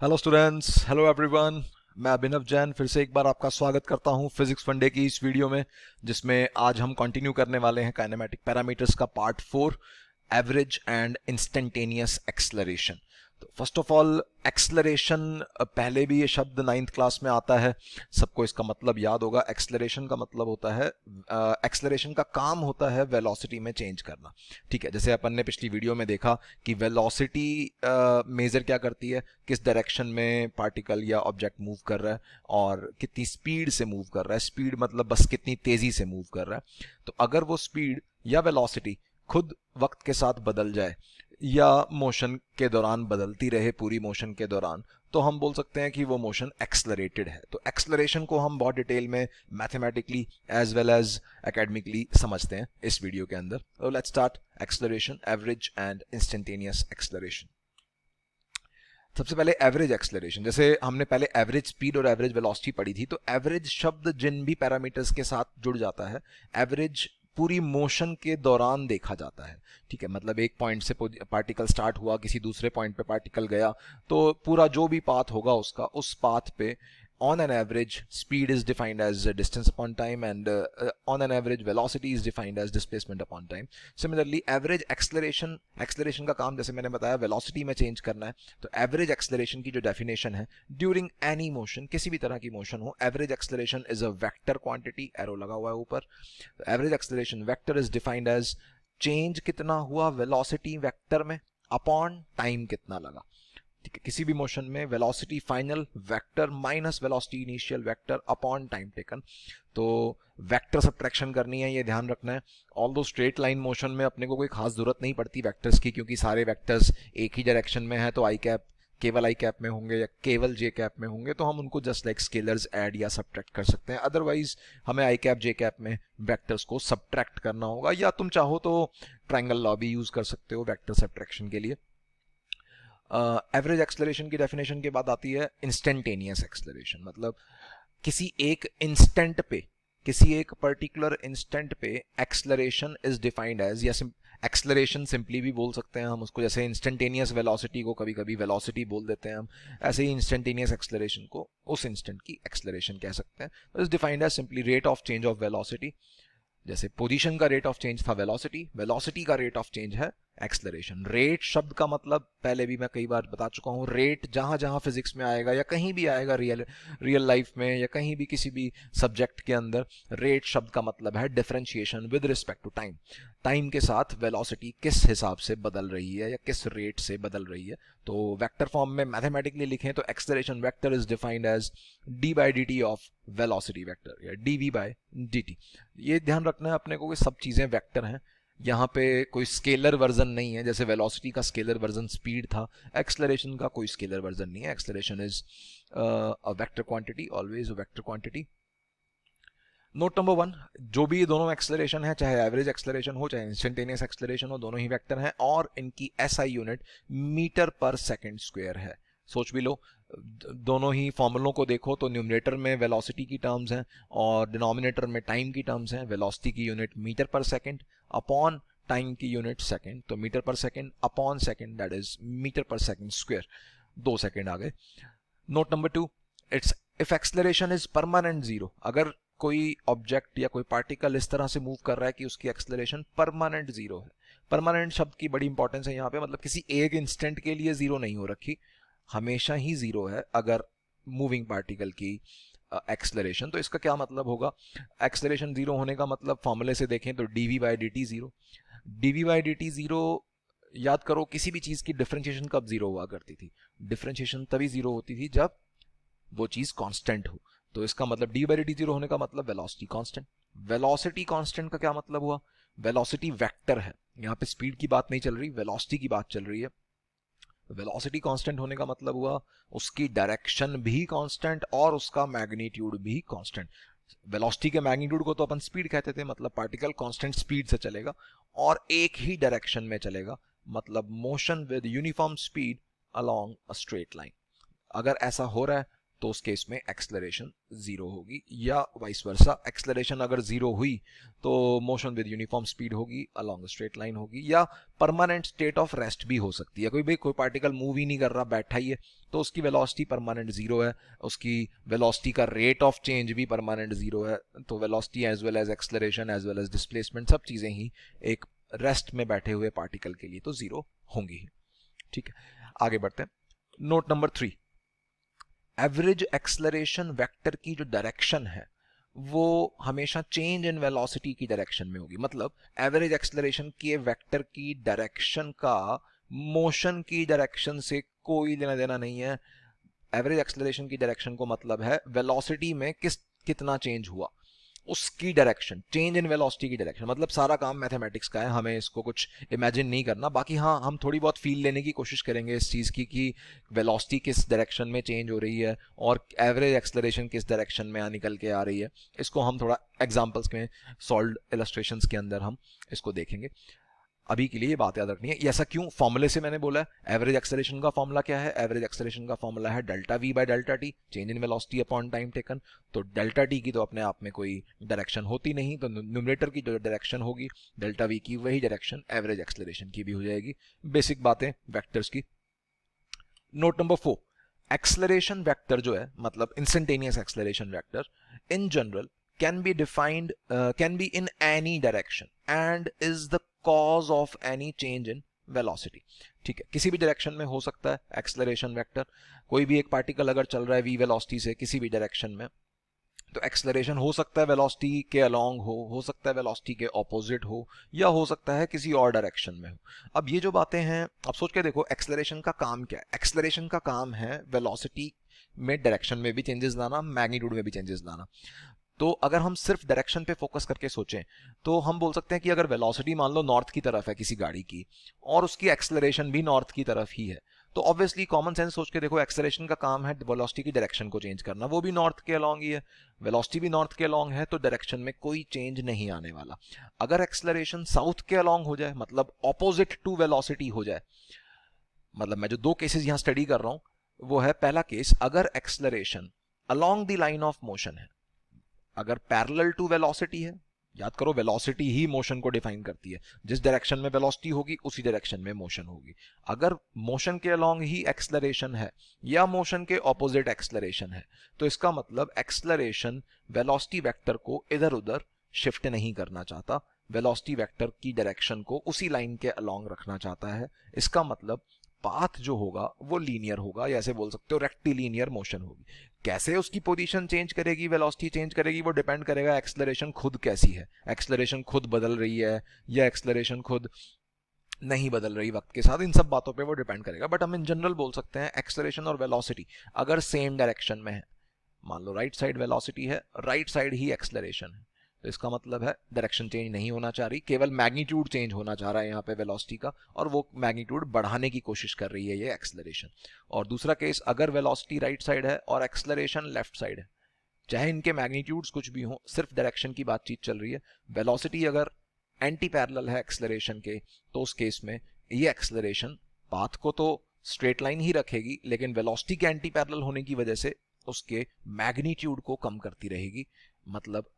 Hello students, hello everyone. मैं अभिनव जैन फिर से एक बार आपका स्वागत करता हूं फिजिक्स फंडे की इस वीडियो में, जिसमें आज हम कंटिन्यू करने वाले हैं काइनेमेटिक पैरामीटर्स का part 4, average and instantaneous acceleration. तो फर्स्ट ऑफ ऑल एक्सेलरेशन, पहले भी ये शब्द नाइन्थ क्लास में आता है, सबको इसका मतलब याद होगा। एक्सेलरेशन का मतलब होता है, एक्सेलरेशन का काम होता है वेलोसिटी में चेंज करना। ठीक है, जैसे अपन ने पिछली वीडियो में देखा कि वेलोसिटी मेजर क्या करती है, किस डायरेक्शन में पार्टिकल या ऑब्जेक्ट मूव कर रहा है और कितनी स्पीड से मूव कर रहा है। स्पीड मतलब बस कितनी तेजी से मूव कर रहा है। तो अगर वो स्पीड या वेलोसिटी खुद वक्त के साथ बदल जाए या मोशन के दौरान बदलती रहे, पूरी मोशन के दौरान, तो हम बोल सकते हैं कि वो मोशन एक्सलरेटेड है। तो एक्सलरेशन को हम बहुत डिटेल में mathematically as well as academically समझते हैं इस वीडियो के अंदर। तो let's start acceleration, average and instantaneous acceleration. सबसे पहले एवरेज एक्सेलरेशन। जैसे हमने पहले एवरेज स्पीड और एवरेज वेलोसिटी पढ़ी थी, तो एवरेज शब्द जिन भी पैरामीटर्स के साथ जुड़ जाता है, एवरेज पूरी मोशन के दौरान देखा जाता है। ठीक है, मतलब एक पॉइंट से पार्टिकल स्टार्ट हुआ, किसी दूसरे पॉइंट पे पार्टिकल गया, तो पूरा जो भी पाथ होगा उसका, उस पाथ पे on an average speed is defined as distance upon time, and on an average velocity is defined as displacement upon time. Similarly average acceleration का काम, जैसे मैंने बताया, velocity में चेंज करना है। तो average acceleration की जो definition है, during any motion, किसी भी तरह की motion हो, average acceleration is a vector quantity, arrow लगा हुआ है ऊपर। average acceleration vector is defined as change कितना हुआ velocity vector में upon time कितना लगा। ठीक है, किसी भी मोशन में velocity final vector minus velocity initial vector upon time taken. तो वेक्टर सब्ट्रैक्शन करनी है, ये ध्यान रखना है। ऑल्दो स्ट्रेट लाइन मोशन में अपने को कोई खास जरूरत नहीं पड़ती वेक्टर्स की, क्योंकि सारे वेक्टर्स एक ही डायरेक्शन में है, तो आई कैप केवल आई कैप में होंगे या केवल जे कैप में होंगे, तो हम उनको जस्ट लाइक स्केलर्स ऐड या सब्ट्रैक्ट कर सकते हैं। अदरवाइज हमें आई कैप जे कैप में वेक्टर्स को सब्ट्रैक्ट करना होगा, या तुम चाहो तो ट्राइंगल लॉ भी यूज कर सकते हो वेक्टर सब्ट्रैक्शन के लिए। एवरेज एक्सेलरेशन की डेफिनेशन के बाद आती है इंस्टेंटेनियस एक्सेलरेशन। मतलब किसी एक इंस्टेंट पे, किसी एक पर्टिकुलर इंस्टेंट पे एक्सेलरेशन इज डिफाइंड एज, या एक्सेलरेशन सिंपली भी बोल सकते हैं हम उसको। जैसे इंस्टेंटेनियस वेलोसिटी को कभी कभी वेलोसिटी बोल देते हैं हम, ऐसे ही इंस्टेंटेनियस एक्सेलरेशन को उस इंस्टेंट की एक्सेलरेशन कह सकते हैं। Is defined as simply rate of change of velocity. जैसे पोजीशन का रेट ऑफ चेंज था वेलोसिटी, वेलोसिटी का रेट ऑफ चेंज है एक्सेलरेशन। रेट शब्द का मतलब पहले भी मैं कई बार बता चुका हूँ, रेट जहां जहां फिजिक्स में आएगा या कहीं भी आएगा, रियल लाइफ में या कहीं भी किसी भी सब्जेक्ट के अंदर, रेट शब्द का मतलब है differentiation with respect to time. Time के साथ वेलोसिटी किस हिसाब से बदल रही है या किस रेट से बदल रही है। तो वेक्टर फॉर्म में मैथमेटिकली लिखें तो acceleration vector is defined as d by D t of velocity vector, या d we by D t. ये ध्यान रखना है अपने को कि सब चीज़ें वेक्टर हैं, यहाँ पे कोई स्केलर वर्जन नहीं है। जैसे वेलोसिटी का स्केलर वर्जन स्पीड था, एक्सेलरेशन का कोई स्केलर वर्जन नहीं है। Acceleration is a vector quantity, always a vector quantity. Note number 1, जो भी दोनों एक्सेलरेशन है, चाहे एवरेज एक्सेलरेशन हो चाहे इंस्टेंटेनियस एक्सेलरेशन हो, दोनों ही वेक्टर हैं और इनकी एसआई यूनिट मीटर पर सेकंड स्क्वायर है। सोच भी लो, दोनों ही फॉर्मूलों को देखो तो न्यूमरेटर में वेलोसिटी की टर्म्स हैं और डिनोमिनेटर में टाइम की टर्म्स हैं। वेलोसिटी की यूनिट मीटर पर सेकंड अपॉन टाइम की यूनिट सेकंड, तो मीटर पर second upon second that is metre पर सेकंड स्क्वायर। 2 सेकंड आ गए। Note number 2, it's if acceleration is permanent zero, अगर कोई ऑब्जेक्ट या कोई पार्टिकल इस तरह से मूव कर रहा है कि उसकी एक्सेलरेशन परमानेंट जीरो है। परमानेंट शब्द की बड़ी इंपॉर्टेंस है यहाँ पे, मतलब किसी एक इंस्टेंट के लिए जीरो नहीं हो रखी, हमेशा ही जीरो है अगर मूविंग पार्टिकल की एक्सेलरेशन। तो इसका क्या मतलब होगा, एक्सेलरेशन जीरो होने का मतलब फॉर्मूले से देखें तो D we by D T zero. D we by D T zero, याद करो किसी भी चीज की डिफरेंशिएशन कब जीरो हुआ करती थी, डिफरेंशिएशन तभी जीरो होती थी जब वो चीज कांस्टेंट हो। तो इसका मतलब डी बाई डी जीरो होने का मतलब वेलोसिटी कांस्टेंट। वेलोसिटी कांस्टेंट का क्या मतलब हुआ, वेलोसिटी वेक्टर है, यहाँ पे स्पीड की बात नहीं चल रही, वेलोसिटी की बात चल रही है। वेलोसिटी कांस्टेंट होने का मतलब हुआ उसकी डायरेक्शन भी कांस्टेंट और उसका मैग्नीट्यूड भी कांस्टेंट। वेलोसिटी के मैग्नीट्यूड को तो अपन स्पीड कहते थे, मतलब पार्टिकल कांस्टेंट स्पीड से चलेगा और एक ही डायरेक्शन में चलेगा, मतलब motion with uniform speed along a straight line. अगर ऐसा हो रहा है तो उस केस में एक्सेलरेशन जीरो होगी, या वाइस वर्सा, एक्सेलरेशन अगर जीरो हुई तो मोशन विद यूनिफॉर्म स्पीड होगी, अलोंग स्ट्रेट लाइन होगी, या परमानेंट स्टेट ऑफ रेस्ट भी हो सकती है। कोई पार्टिकल मूव ही नहीं कर रहा, बैठा ही है, तो उसकी वेलोसिटी परमानेंट जीरो है, उसकी वेलोसिटी का रेट ऑफ चेंज भी परमानेंट जीरो है। तो velocity as well as acceleration as well as displacement, सब चीजें ही एक रेस्ट में बैठे हुए पार्टिकल के लिए तो जीरो होंगी। ठीक है, आगे बढ़ते हैं। Note number 3, average acceleration vector की जो डायरेक्शन है वो हमेशा चेंज इन वेलोसिटी की डायरेक्शन में होगी। मतलब एवरेज एक्सेलरेशन के वेक्टर की डायरेक्शन का मोशन की डायरेक्शन से कोई लेना देना नहीं है। एवरेज एक्सेलरेशन की डायरेक्शन को मतलब है वेलोसिटी में कितना चेंज हुआ, उसकी डायरेक्शन, चेंज इन वेलोसिटी की डायरेक्शन। मतलब सारा काम मैथमेटिक्स का है, हमें इसको कुछ इमेजिन नहीं करना। बाकी हाँ, हम थोड़ी बहुत फील लेने की कोशिश करेंगे इस चीज़ की कि वेलोसिटी किस डायरेक्शन में चेंज हो रही है और एवरेज एक्सेलरेशन किस डायरेक्शन में निकल के आ रही है। इसको हम थोड़ा एग्जाम्पल्स में, सॉल्व इलस्ट्रेशंस के अंदर हम इसको देखेंगे। अभी के लिए ये बात याद रखनी है। ऐसा क्यों? फॉर्मूले से मैंने बोला है। एवरेज एक्सेलरेशन का फॉर्मूला क्या है? एवरेज एक्सेलरेशन का फॉर्मूला है delta we by delta T, change in velocity upon time taken. तो डेल्टा टी की तो अपने आप में कोई डायरेक्शन होती नहीं, तो न्यूमरेटर की जो डायरेक्शन होगी डेल्टा वी की, वही डायरेक्शन एवरेज एक्सेलरेशन की भी हो जाएगी। बेसिक बातें वेक्टर्स की। नोट नंबर 4, एक्सेलरेशन वेक्टर जो है, मतलब instantaneous acceleration vector, in general can be defined can be in any direction and is the cause of any change in velocity। ठीक है, किसी भी डायरेक्शन में हो सकता है एक्सेलरेशन वेक्टर। कोई भी एक पार्टिकल अगर चल रहा है v वेलोसिटी से किसी भी डायरेक्शन में, तो एक्सेलरेशन हो सकता है वेलोसिटी के अलोंग हो सकता है वेलोसिटी के ऑपोजिट हो, या हो सकता है किसी और डायरेक्शन में हो। अब ये जो बातें हैं, अब सोच के देखो, एक्सेलरेशन का काम क्या है? एक्सेलरेशन का काम है वेलोसिटी में डायरेक्शन में भी चेंजेस लाना, मैग्नीट्यूड में भी चेंजेस लाना। तो अगर हम सिर्फ डायरेक्शन पे फोकस करके सोचें तो हम बोल सकते हैं कि अगर वेलोसिटी मान लो नॉर्थ की तरफ है किसी गाड़ी की, और उसकी एक्सेलरेशन भी नॉर्थ की तरफ ही है, तो ऑब्वियसली कॉमन सेंस सोच के देखो, एक्सेलरेशन का काम है वेलोसिटी की डायरेक्शन को चेंज करना, वो भी नॉर्थ के अलोंग ही है, वेलोसिटी भी नॉर्थ के अलोंग है, तो डायरेक्शन में कोई चेंज नहीं आने वाला। अगर एक्सेलरेशन साउथ के अलोंग हो जाए, मतलब ऑपोजिट टू वेलोसिटी हो जाए, मतलब मैं जो दो केसेस यहां स्टडी कर रहा हूं वो है, पहला केस, अगर acceleration along the line of motion है, अगर पैरेलल टू वेलोसिटी है, याद करो वेलोसिटी ही मोशन को डिफाइन करती है, जिस डायरेक्शन में वेलोसिटी होगी उसी डायरेक्शन में मोशन होगी। अगर मोशन के अलोंग ही एक्सेलरेशन है या मोशन के ऑपोजिट एक्सेलरेशन है, तो इसका मतलब एक्सेलरेशन वेलोसिटी वेक्टर को इधर उधर शिफ्ट नहीं करना चाहता, वेलोसिटी वेक्टर की डायरेक्शन को उसी लाइन के अलोंग रखना चाहता है। इसका मतलब पाथ जो होगा वो लीनियर होगा, या ऐसे बोल सकते हो रेक्टिलिनियर मोशन होगी। कैसे उसकी पोजीशन चेंज करेगी, वेलोसिटी चेंज करेगी, वो डिपेंड करेगा एक्सेलरेशन खुद कैसी है। एक्सेलरेशन खुद बदल रही है या एक्सेलरेशन खुद नहीं बदल रही वक्त के साथ, इन सब बातों पे वो डिपेंड करेगा। बट हम इन जनरल बोल सकते हैं एक्सेलरेशन और वेलोसिटी अगर सेम डायरेक्शन में है, मान लो राइट साइड वेलोसिटी है, राइट साइड ही एक्सेलरेशन है, तो इसका मतलब है डायरेक्शन चेंज नहीं होना चाह रही, केवल मैग्नीट्यूड चेंज होना चाह रहा है यहाँ पे वेलोसिटी का, और वो मैग्नीट्यूड बढ़ाने की कोशिश कर रही है ये एक्सेलरेशन। और दूसरा केस, अगर वेलोसिटी राइट साइड है और एक्सेलरेशन लेफ्ट साइड है, चाहे इनके मैग्नीट्यूड्स कुछ भी हो, सिर्फ डायरेक्शन की बातचीत चल रही है। वेलोसिटी अगर एंटी पैरेलल है एक्सेलरेशन के, तो उस केस में ये एक्सेलरेशन पाथ को तो स्ट्रेट लाइन ही रखेगी, लेकिन वेलोसिटी के एंटी पैरेलल होने की वजह से उसके मैग्नीट्यूड को कम करती रहेगी। मतलब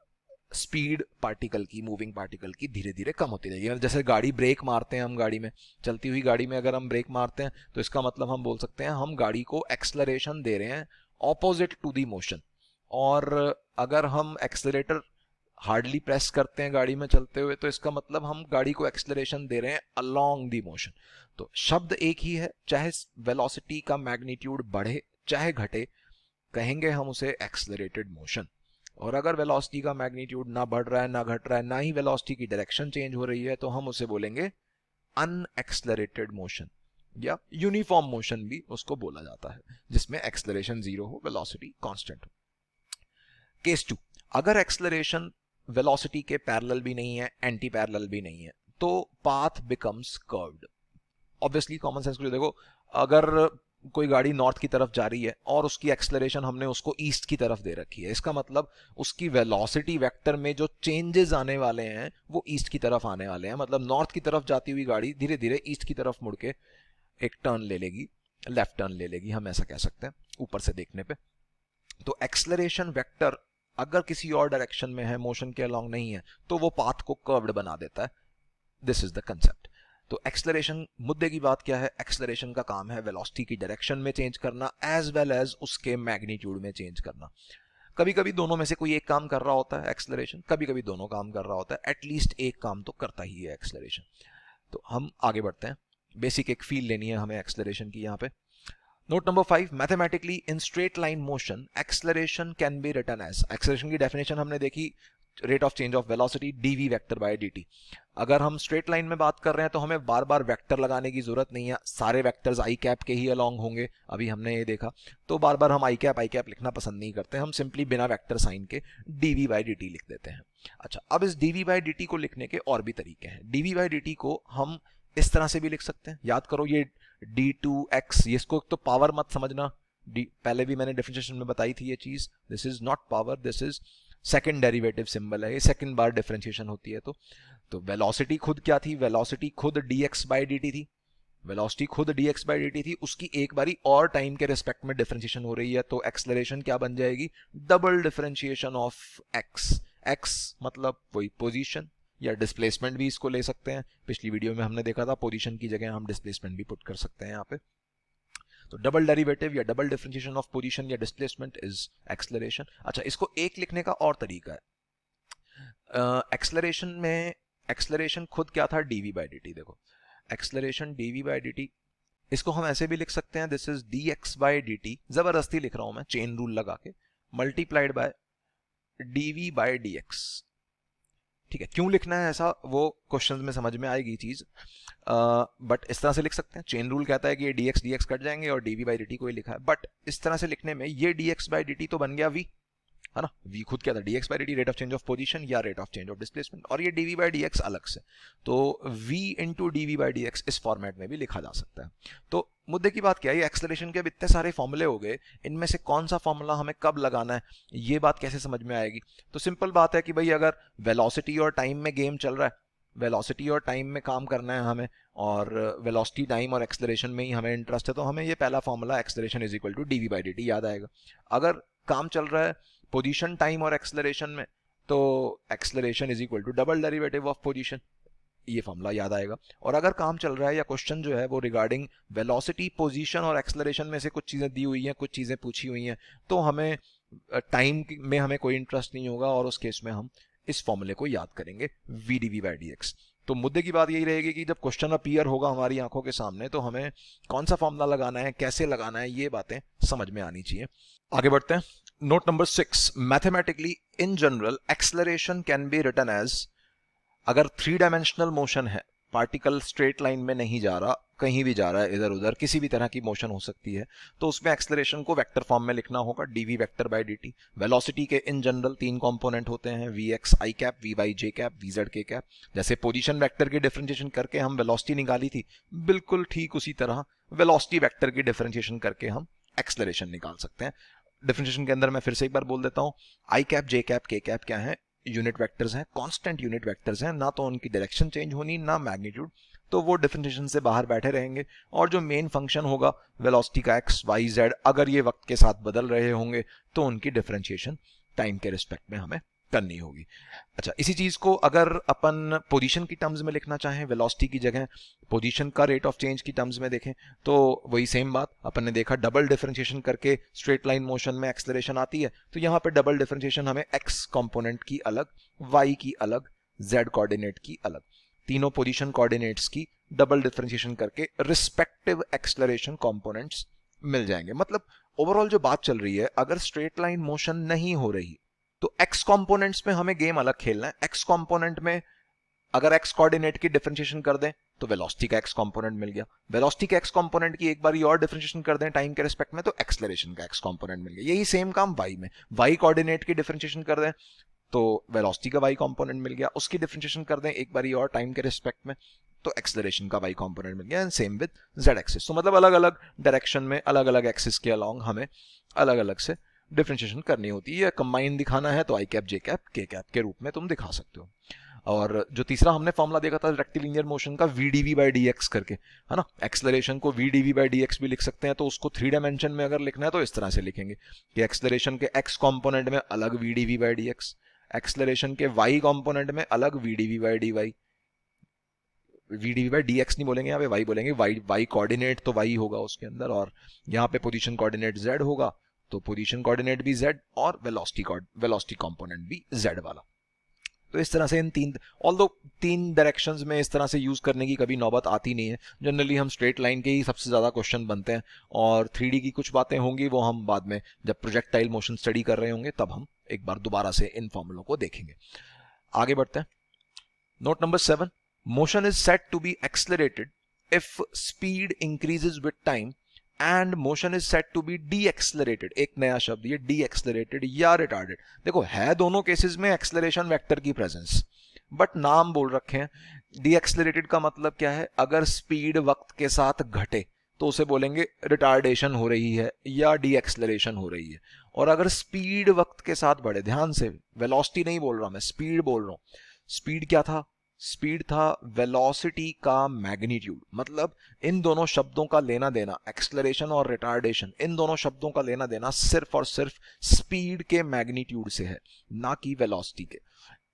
स्पीड पार्टिकल की, मूविंग पार्टिकल की धीरे धीरे कम होती रहेगी। जैसे गाड़ी ब्रेक मारते हैं हम, गाड़ी में, चलती हुई गाड़ी में अगर हम ब्रेक मारते हैं, तो इसका मतलब हम बोल सकते हैं हम गाड़ी को एक्सेलरेशन दे रहे हैं ऑपोजिट टू दी मोशन। और अगर हम एक्सेलरेटर हार्डली प्रेस करते हैं गाड़ी में चलते हुए, तो इसका मतलब हम गाड़ी को एक्सेलरेशन दे रहे हैं अलोंग दी मोशन। तो शब्द एक ही है, चाहे वेलोसिटी का मैग्नीट्यूड बढ़े चाहे घटे, कहेंगे हम उसे एक्सेलरेटेड मोशन। और अगर वेलोसिटी का मैग्नीट्यूड ना बढ़ रहा है ना घट रहा है, ना ही वेलोसिटी की डायरेक्शन चेंज हो रही है, तो हम उसे बोलेंगे अनएक्सेलरेटेड मोशन, या यूनिफॉर्म मोशन भी उसको बोला जाता है, जिसमें एक्सेलरेशन जीरो हो, वेलोसिटी कांस्टेंट हो। केस 2, अगर एक्सेलरेशन वेलोसिटी के पैरेलल भी नहीं है, एंटी पैरेलल भी नहीं है, तो path becomes curved. Obviously common sense को देखो, अगर कोई गाड़ी नॉर्थ की तरफ जा रही है और उसकी एक्सेलरेशन हमने उसको ईस्ट की तरफ दे रखी है, इसका मतलब उसकी वेलोसिटी वेक्टर में जो चेंजेस आने वाले हैं वो ईस्ट की तरफ आने वाले हैं। मतलब नॉर्थ की तरफ जाती हुई गाड़ी धीरे धीरे ईस्ट की तरफ मुड़ के एक टर्न ले लेगी, लेफ्ट टर्न ले लेगी, हम ऐसा कह सकते हैं ऊपर से देखने पे। तो एक्सलरेशन वेक्टर अगर किसी और डायरेक्शन में है, मोशन के अलोंग नहीं है, तो वो पाथ को कर्व्ड बना देता है। This is the concept. तो एक्सलरेशन, मुद्दे की बात क्या है, एक्सलरेशन का काम है वेलोसिटी की डायरेक्शन में चेंज करना एज वेल एज उसके मैग्नीट्यूड में चेंज करना। कभी कभी दोनों में से कोई एक काम कर रहा होता है एक्सलरेशन, कभी कभी दोनों काम कर रहा होता है, एटलीस्ट एक काम तो करता ही है एक्सलरेशन। तो हम आगे बढ़ते हैं, बेसिक एक फील लेनी है हमें एक्सलरेशन की यहाँ पे। Note number 5, mathematically in straight line motion acceleration can be written as, acceleration की डेफिनेशन हमने देखी, rate of change of velocity dv vector by dt। अगर हम स्ट्रेट लाइन में बात कर रहे हैं तो हमें बार बार वेक्टर लगाने की जरूरत नहीं है, सारे वेक्टर्स आई कैप के ही अलोंग होंगे, अभी हमने ये देखा। तो बार बार हम आई कैप लिखना पसंद नहीं करते, हम सिंपली बिना वेक्टर साइन के dv बाय dt लिख देते हैं। अच्छा, अब इस dv बाय dt को लिखने के और भी तरीके हैं। dv बाय dt को हम इस तरह से भी लिख सकते हैं, याद करो ये d2x, इसको तो पावर मत समझना, पहले भी मैंने डिफरेंशिएशन में बताई थी ये चीज, this is not power, this is second derivative symbol है, ये सेकंड बार डिफरेंशिएशन होती है। तो वेलोसिटी खुद क्या थी, वेलोसिटी खुद dx बाय dt थी, वेलोसिटी खुद dx बाय dt थी, उसकी एक बारी और टाइम के रिस्पेक्ट में डिफरेंशिएशन हो रही है, तो एक्सलरेशन क्या बन जाएगी, double differentiation of x। x मतलब वही पोजीशन या डिस्प्लेसमेंट भी इसको ले सकते हैं, पिछली वीडियो में हमने देखा था पोजीशन की जगह हम डिस्प्लेसमेंट भी पुट कर सकते हैं यहाँ पे। तो डबल डेरिवेटिव या डबल डिफरेंशिएशन ऑफ पोजीशन या डिस्प्लेसमेंट इज एक्सलरेशन। अच्छा, इसको एक लिखने का और तरीका है, एक्सलरेशन में एक्सलरेशन खुद क्या था, dv बाय dt। देखो एक्सलरेशन dv बाय dt, इसको हम ऐसे भी लिख सकते हैं, this is dx by dt, जबरदस्ती लिख रहा हूं मैं चेन रूल लगा के, multiplied by dv by dx। ठीक है, क्यों लिखना है ऐसा वो क्वेश्चंस में समझ में आएगी चीज, बट इस तरह से लिख सकते हैं। चेन रूल कहता है कि ये dx कट जाएंगे और dv बाई dt को ही लिखा है, बट इस तरह से लिखने में ये dx बाई dt तो बन गया v, है ना, v खुद क्या था, dx by dt, rate of change of position या rate of change of displacement, और ये dv बाई dx अलग से, तो v into dv by dx इस फॉर्मेट में भी लिखा जा सकता है। तो मुद्दे की बात क्या है, ये एक्सलरेशन के अब इतने सारे फॉर्मूले हो गए, इनमें से कौन सा फॉर्मूला हमें कब लगाना है, ये बात कैसे समझ में आएगी। तो सिंपल बात है कि भाई अगर वेलोसिटी और टाइम में गेम चल रहा है, वेलोसिटी और टाइम में काम करना है हमें, और वेलोसिटी टाइम और एक्सलरेशन में ही हमें इंटरेस्ट है, तो हमें ये पहला formula acceleration is equal to dv by dt याद आएगा। अगर काम चल रहा है पोजीशन टाइम और एक्सलरेशन में, तो acceleration is equal to double derivative of position, ये फॉर्मूला याद आएगा। और अगर काम चल रहा है या क्वेश्चन जो है वो रिगार्डिंग वेलोसिटी, पोजीशन और एक्सलरेशन में से कुछ चीजें दी हुई हैं, कुछ चीजें पूछी हुई हैं, तो हमें टाइम में हमें कोई इंटरेस्ट नहीं होगा, और उस केस में हम इस फॉर्मूले को याद करेंगे v dv बाई dx। तो मुद्दे की बात यही रहेगी कि जब क्वेश्चन अपीयर होगा हमारी आंखों के सामने, तो हमें कौन सा फॉर्मूला लगाना है, कैसे लगाना है, ये बातें समझ में आनी चाहिए। आगे बढ़ते हैं, note number 6, mathematically in general acceleration can be written as, अगर 3 डायमेंशनल मोशन है, पार्टिकल स्ट्रेट लाइन में नहीं जा रहा, कहीं भी जा रहा है, इधर उधर किसी भी तरह की मोशन हो सकती है, तो उसमें एक्सलरेशन को वेक्टर फॉर्म में लिखना होगा, dv vector by dt। Velocity के इन जनरल 3 कंपोनेंट होते हैं, vx i cap, vy j cap, vz k cap. जैसे पोजीशन वेक्टर की डिफरेंशिएशन करके हम वेलोसिटी निकाली थी, बिल्कुल ठीक उसी तरह वेलोसिटी वेक्टर की डिफरेंशिएशन करके हम एक्सलरेशन निकाल सकते हैं। डिफरेंशिएशन के अंदर मैं फिर से एक बार बोल देता हूँ, i cap, j cap, k cap क्या है, यूनिट वेक्टर्स हैं, कांस्टेंट यूनिट वेक्टर्स हैं, ना तो उनकी डायरेक्शन चेंज होनी ना मैग्नीट्यूड, तो वो डिफरेंशिएशन से बाहर बैठे रहेंगे, और जो मेन फंक्शन होगा वेलोसिटी का x y z, अगर ये वक्त के साथ बदल रहे होंगे तो उनकी डिफरेंशिएशन टाइम के रिस्पेक्ट में हमें करनी होगी। अच्छा, इसी चीज को अगर अपन पोजीशन की टर्म्स में लिखना चाहें, वेलोसिटी की जगह पोजीशन का रेट ऑफ चेंज की टर्म्स में देखें, तो वही सेम बात अपन ने देखा, डबल डिफरेंशिएशन करके स्ट्रेट लाइन मोशन में एक्सलरेशन आती है, तो यहाँ पे डबल डिफरेंशिएशन हमें x कंपोनेंट की अलग, y की अलग, z कोऑर्डिनेट की अलग, तीनों पोजीशन कोऑर्डिनेट्स की डबल डिफरेंशिएशन करके रिस्पेक्टिव एक्सलरेशन कंपोनेंट्स मिल जाएंगे। मतलब ओवरऑल जो बात चल रही है, अगर स्ट्रेट लाइन मोशन नहीं हो रही तो x कंपोनेंट्स में हमें गेम अलग खेलना है। x कंपोनेंट में अगर x कोऑर्डिनेट की डिफरेंशिएशन कर दें तो वेलोसिटी का x कंपोनेंट मिल गया, वेलोसिटी के x कंपोनेंट की एक बार और डिफरेंशिएशन कर दें टाइम के रिस्पेक्ट में तो एक्सलरेशन का x कंपोनेंट मिल गया। यही सेम काम y में, y कोऑर्डिनेट की डिफरेंशिएशन कर दें तो वेलोसिटी का y कंपोनेंट मिल गया, उसकी डिफरेंशिएशन कर दें एक बार और टाइम के रिस्पेक्ट में तो एक्सलरेशन का y कंपोनेंट मिल गया, and same with z axis. तो मतलब अलग अलग डायरेक्शन में अलग अलग एक्सिस के अलोंग हमें अलग अलग से डिफरेंशिएशन करनी होती है। कंबाइन दिखाना है तो i cap, j cap, k cap के रूप में तुम दिखा सकते हो। और जो तीसरा हमने फॉर्मूला देखा था रेक्टिलिनियर मोशन का vdv बाई dx करके, है ना, एक्सलरेशन को vdv बाई dx भी लिख सकते हैं, तो उसको 3 डायमेंशन में अगर लिखना है तो इस तरह से लिखेंगे कि एक्सलरेशन के x कंपोनेंट में अलग vdv बाई dx, एक्सलरेशन के y कंपोनेंट में अलग vdv by dy, vdv by dx नहीं बोलेंगे, यहाँ पे y बोलेंगे, y कोऑर्डिनेट तो y होगा उसके अंदर, और यहाँ पे पोजीशन कोऑर्डिनेट z होगा, तो पोजीशन कोऑर्डिनेट भी z और वेलोसिटी कंपोनेंट भी z वाला। तो इस तरह से इन तीन डायरेक्शंस में इस तरह से यूज करने की कभी नौबत आती नहीं है। जनरली हम स्ट्रेट लाइन के ही सबसे ज्यादा क्वेश्चन बनते हैं, और 3D की कुछ बातें होंगी वो हम बाद में जब प्रोजेक्टाइल मोशन स्टडी कर रहे होंगे तब हम एक बार दोबारा से इन फॉर्मूलों को देखेंगे। आगे बढ़ते हैं। Note number 7, motion is said to be accelerated if speed increases with time and motion is said to be decelerated. एक नया शब्द ये डी एक्सलरेटेड या रिटार्डेड। देखो है दोनों केसेस में एक्सलरेशन वेक्टर की प्रेजेंस, बट नाम बोल रखे हैं। डी एक्सलरेटेड का मतलब क्या है, अगर स्पीड वक्त के साथ घटे तो उसे बोलेंगे रिटार्डेशन हो रही है या डी एक्सलरेशन हो रही है, और अगर स्पीड वक्त के साथ बढ़े, ध्यान से वेलोसिटी नहीं बोल रहा मैं, स्पीड बोल रहा हूं। स्पीड क्या था, स्पीड था वेलोसिटी का मैग्नीट्यूड। मतलब इन दोनों शब्दों का लेना देना, एक्सलरेशन और रिटार्डेशन, इन दोनों शब्दों का लेना देना सिर्फ और सिर्फ स्पीड के मैग्नीट्यूड से है, ना कि वेलोसिटी के,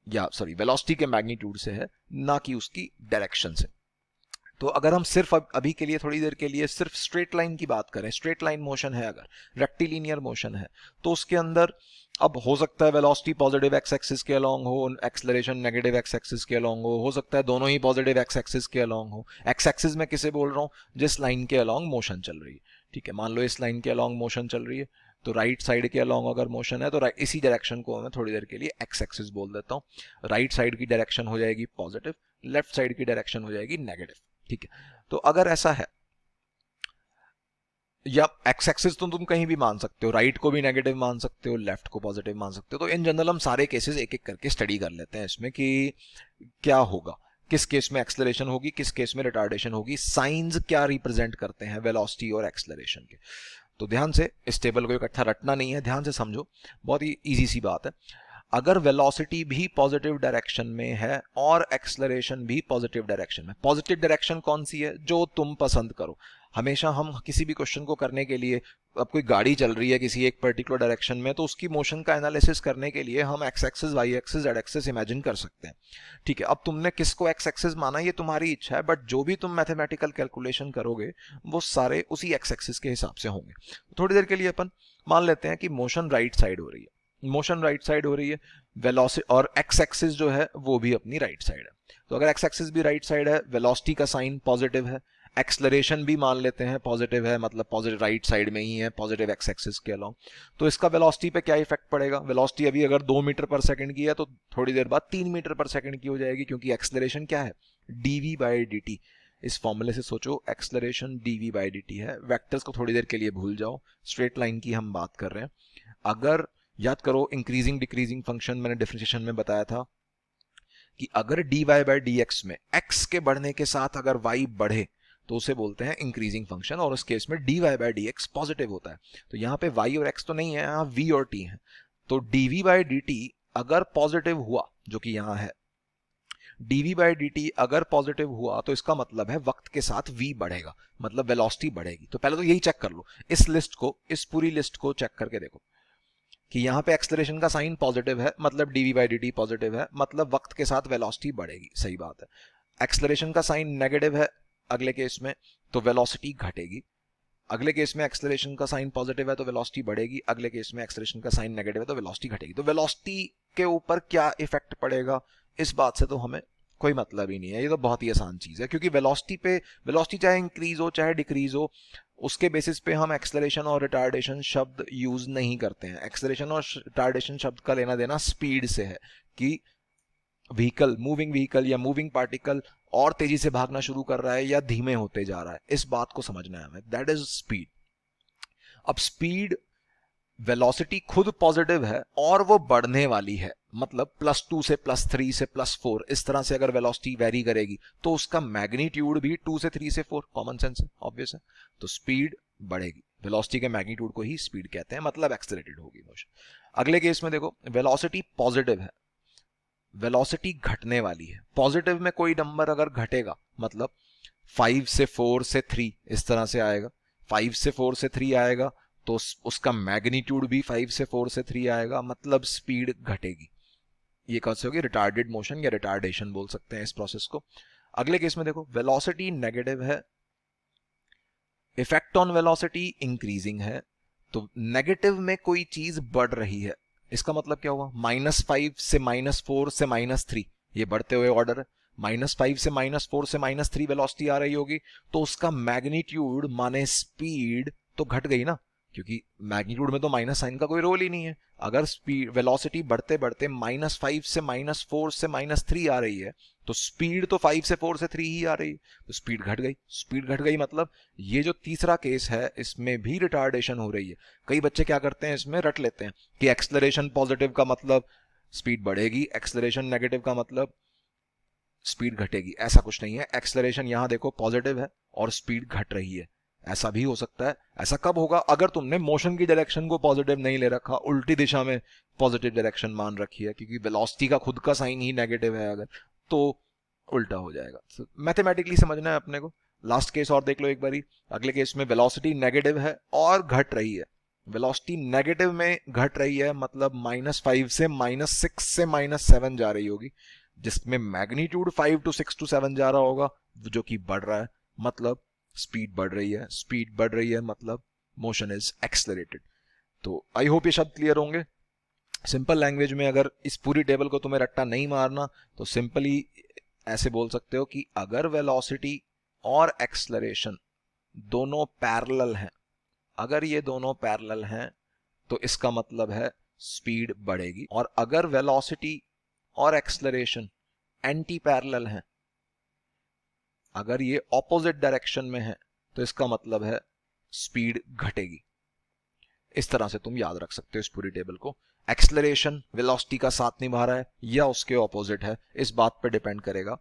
या सॉरी वेलोसिटी के मैग्नीट्यूड से है, ना कि उसकी डायरेक्शन से। तो अगर हम सिर्फ अभी के लिए थोड़ी देर के लिए सिर्फ स्ट्रेट लाइन की बात करें, स्ट्रेट लाइन मोशन है, अगर रेक्टिलिनियर मोशन है, तो उसके अंदर अब हो सकता है वेलोसिटी पॉजिटिव एक्स एक्सिस के अलोंग हो, एक्सलरेशन नेगेटिव एक्स एक्सिस के अलोंग हो सकता है दोनों ही पॉजिटिव एक्स एक्सिस के अलोंग हो। एक्स एक्सिस में किसे बोल रहा हूँ, जिस लाइन के अलोंग मोशन चल रही है, ठीक है। मान लो इस लाइन के अलोंग मोशन चल रही है, तो राइट साइड के अलोंग अगर मोशन है तो इसी डायरेक्शन को मैं थोड़ी देर के लिए एक्स एक्सिस बोल देता हूँ। राइट साइड की डायरेक्शन हो जाएगी पॉजिटिव, लेफ्ट साइड की डायरेक्शन हो जाएगी नेगेटिव, ठीक है। तो अगर ऐसा है, या एक्स एक्सिस तो तुम कहीं भी मान सकते हो, राइट को भी नेगेटिव मान सकते हो, लेफ्ट को पॉजिटिव मान सकते हो। तो इन जनरल हम सारे केसेस एक एक करके स्टडी कर लेते हैं इसमें कि क्या होगा, किस केस में एक्सलरेशन होगी, किस केस में रिटार्डेशन होगी, साइंस क्या रिप्रेजेंट करते हैं वेलोसिटी और एक्सलरेशन के। तो ध्यान से, इस टेबल को इकट्ठा रटना नहीं है, ध्यान से समझो, बहुत ही इजी सी बात है। अगर वेलोसिटी भी पॉजिटिव डायरेक्शन में है और एक्सलरेशन भी पॉजिटिव डायरेक्शन में, पॉजिटिव डायरेक्शन कौन सी है, जो तुम पसंद करो। हमेशा हम किसी भी क्वेश्चन को करने के लिए, अब कोई गाड़ी चल रही है किसी एक पर्टिकुलर डायरेक्शन में, तो उसकी मोशन का एनालिसिस करने के लिए हम X axis, Y axis, Z axis imagine कर सकते हैं, ठीक है। अब तुमने किसको एक्स एक्सिस माना ये तुम्हारी इच्छा है, बट जो भी तुम मैथमेटिकल कैलकुलेशन करोगे वो सारे उसी एक्स एक्सिस के हिसाब से होंगे। थोड़ी देर के लिए अपन मान लेते हैं कि मोशन राइट साइड हो रही है, मोशन राइट साइड हो रही है, वेलोसिटी और एक्स एक्सिस जो है वो भी अपनी राइट साइड है। तो अगर एक्स एक्सिस भी राइट साइड है, वेलोसिटी का साइन पॉजिटिव है, एक्सलरेशन भी मान लेते हैं पॉजिटिव है, मतलब पॉजिटिव राइट साइड में ही है, पॉजिटिव एक्स एक्सिस के अलोंग, तो इसका वेलोसिटी पे क्या इफेक्ट पड़ेगा। वेलोसिटी अभी अगर 2 मीटर पर सेकंड की है तो थोड़ी देर बाद 3 मीटर पर सेकंड की हो जाएगी, क्योंकि एक्सलरेशन क्या है, dv बाई dt। इस फॉर्मूले से सोचो, एक्सलरेशन dv बाई dt है। वेक्टर्स को थोड़ी देर के लिए भूल जाओ, स्ट्रेट लाइन की हम बात कर रहे हैं। अगर याद करो इंक्रीजिंग डिक्रीजिंग फंक्शन मैंने डिफरेंशिएशन में बताया था कि अगर dy बाई dx में x के बढ़ने के साथ अगर y बढ़े तो उसे बोलते हैं इंक्रीजिंग फंक्शन, और उस केस में dy बाई dx पॉजिटिव होता है। तो यहाँ पे y और x तो नहीं है, यहाँ v और t है। तो dv बाई dt अगर पॉजिटिव हुआ, जो कि यहाँ है, dv बाई dt अगर पॉजिटिव हुआ तो इसका मतलब है वक्त के साथ v बढ़ेगा, मतलब वेलोसिटी बढ़ेगी। तो पहले तो यही चेक कर लो, इस लिस्ट को, इस पूरी लिस्ट को चेक करके देखो कि यहाँ पे एक्सलरेशन का साइन पॉजिटिव है, मतलब dv बाई dt पॉजिटिव है, मतलब वक्त के साथ वेलोसिटी बढ़ेगी, सही बात है। एक्सलरेशन का साइन नेगेटिव है अगले केस में, तो वेलोसिटी घटेगी। अगले केस में एक्सलरेशन का साइन पॉजिटिव है तो वेलोसिटी बढ़ेगी, अगले केस में एक्सलरेशन का साइन नेगेटिव है तो वेलोसिटी घटेगी। तो वेलोसिटी के ऊपर क्या इफेक्ट पड़ेगा, इस बात से तो हमें कोई मतलब ही नहीं है, ये तो बहुत ही आसान चीज है, क्योंकि वेलोसिटी चाहे इंक्रीज हो चाहे डिक्रीज हो, उसके बेसिस पे हम एक्सलरेशन और रिटार्डेशन शब्द यूज नहीं करते हैं। एक्सलरेशन और रिटार्डेशन शब्द का लेना देना स्पीड से है, कि व्हीकल, मूविंग व्हीकल या मूविंग पार्टिकल और तेजी से भागना शुरू कर रहा है या धीमे होते जा रहा है, इस बात को समझना है हमें, दैट इज स्पीड। अब स्पीड, वेलोसिटी खुद पॉजिटिव है और वो बढ़ने वाली है, मतलब +2 से +3 से +4 इस तरह से अगर वेलोसिटी वेरी करेगी तो उसका मैग्नीट्यूड भी 2 से 3 से 4, कॉमन सेंस है, ऑब्वियस है। तो स्पीड बढ़ेगी, वेलोसिटी के मैग्नीट्यूड को ही स्पीड कहते हैं, मतलब एक्सेलरेटेड होगी मोशन। अगले केस में देखो, वेलोसिटी पॉजिटिव है, वेलोसिटी घटने वाली है। पॉजिटिव में कोई नंबर अगर घटेगा मतलब 5 से 4 से 3 इस तरह से आएगा, 5 से 4 से 3 आएगा तो उसका मैग्नीट्यूड भी 5 से 4 से 3 आएगा, मतलब स्पीड घटेगी। ये कौन सी होगी? रिटार्डेड मोशन या रिटार्डेशन बोल सकते हैं इस प्रोसेस को। अगले केस में देखो, वेलोसिटी नेगेटिव है, इफेक्ट ऑन वेलोसिटी इंक्रीजिंग है, तो नेगेटिव में कोई चीज बढ़ रही है। इसका मतलब क्या हुआ? -5 से -4 से -3 ये बढ़ते हुए ऑर्डर है। -5 से -4 से -3 वेलोसिटी आ रही होगी तो उसका मैग्नीट्यूड माने स्पीड तो घट गई ना, क्योंकि मैग्नीट्यूड में तो माइनस साइन का कोई रोल ही नहीं है। अगर स्पीड वेलोसिटी बढ़ते बढ़ते -5 से -4 से -3 आ रही है तो स्पीड तो 5 से 4 से 3 ही आ रही है, तो स्पीड घट गई। स्पीड घट गई मतलब ये जो तीसरा केस है इसमें भी रिटार्डेशन हो रही है। कई बच्चे क्या करते हैं, इसमें रट लेते हैं कि एक्सेलरेशन पॉजिटिव का मतलब स्पीड बढ़ेगी, एक्सेलरेशन नेगेटिव का मतलब स्पीड घटेगी। ऐसा कुछ नहीं है। एक्सेलरेशन यहां देखो पॉजिटिव है और स्पीड घट रही है, ऐसा भी हो सकता है। ऐसा कब होगा? अगर तुमने मोशन की डायरेक्शन को पॉजिटिव नहीं ले रखा, उल्टी दिशा में पॉजिटिव डायरेक्शन मान रखी है, क्योंकि वेलोसिटी का खुद का साइन ही नेगेटिव है अगर, तो उल्टा हो जाएगा। मैथमेटिकली समझना है अपने को। लास्ट केस और देख लो एक बारी। अगले केस में वेलोसिटी नेगेटिव है और घट रही है। वेलोसिटी नेगेटिव में घट रही है मतलब -5 से -6 से -7 जा रही होगी, जिसमें मैग्नीट्यूड 5 to 6 to 7 जा रहा होगा, जो कि बढ़ रहा है, मतलब स्पीड बढ़ रही है। स्पीड बढ़ रही है मतलब मोशन इज एक्सेलरेटेड। तो आई होप ये शब्द क्लियर होंगे। सिंपल लैंग्वेज में अगर इस पूरी टेबल को तुम्हें रट्टा नहीं मारना तो सिंपली ऐसे बोल सकते हो कि अगर वेलोसिटी और एक्सेलरेशन दोनों पैरेलल हैं, अगर ये दोनों पैरेलल हैं तो इसका मतलब है स्पीड बढ़ेगी। और अगर वेलोसिटी और एक्सेलरेशन एंटी पैरेलल हैं, अगर ये ऑपोजिट डायरेक्शन में है तो इसका मतलब है स्पीड घटेगी। इस तरह से तुम याद रख सकते हो इस पूरी टेबल को। एक्सेलरेशन वेलोसिटी का साथ निभा रहा है या उसके ऑपोजिट है, इस बात पे डिपेंड करेगा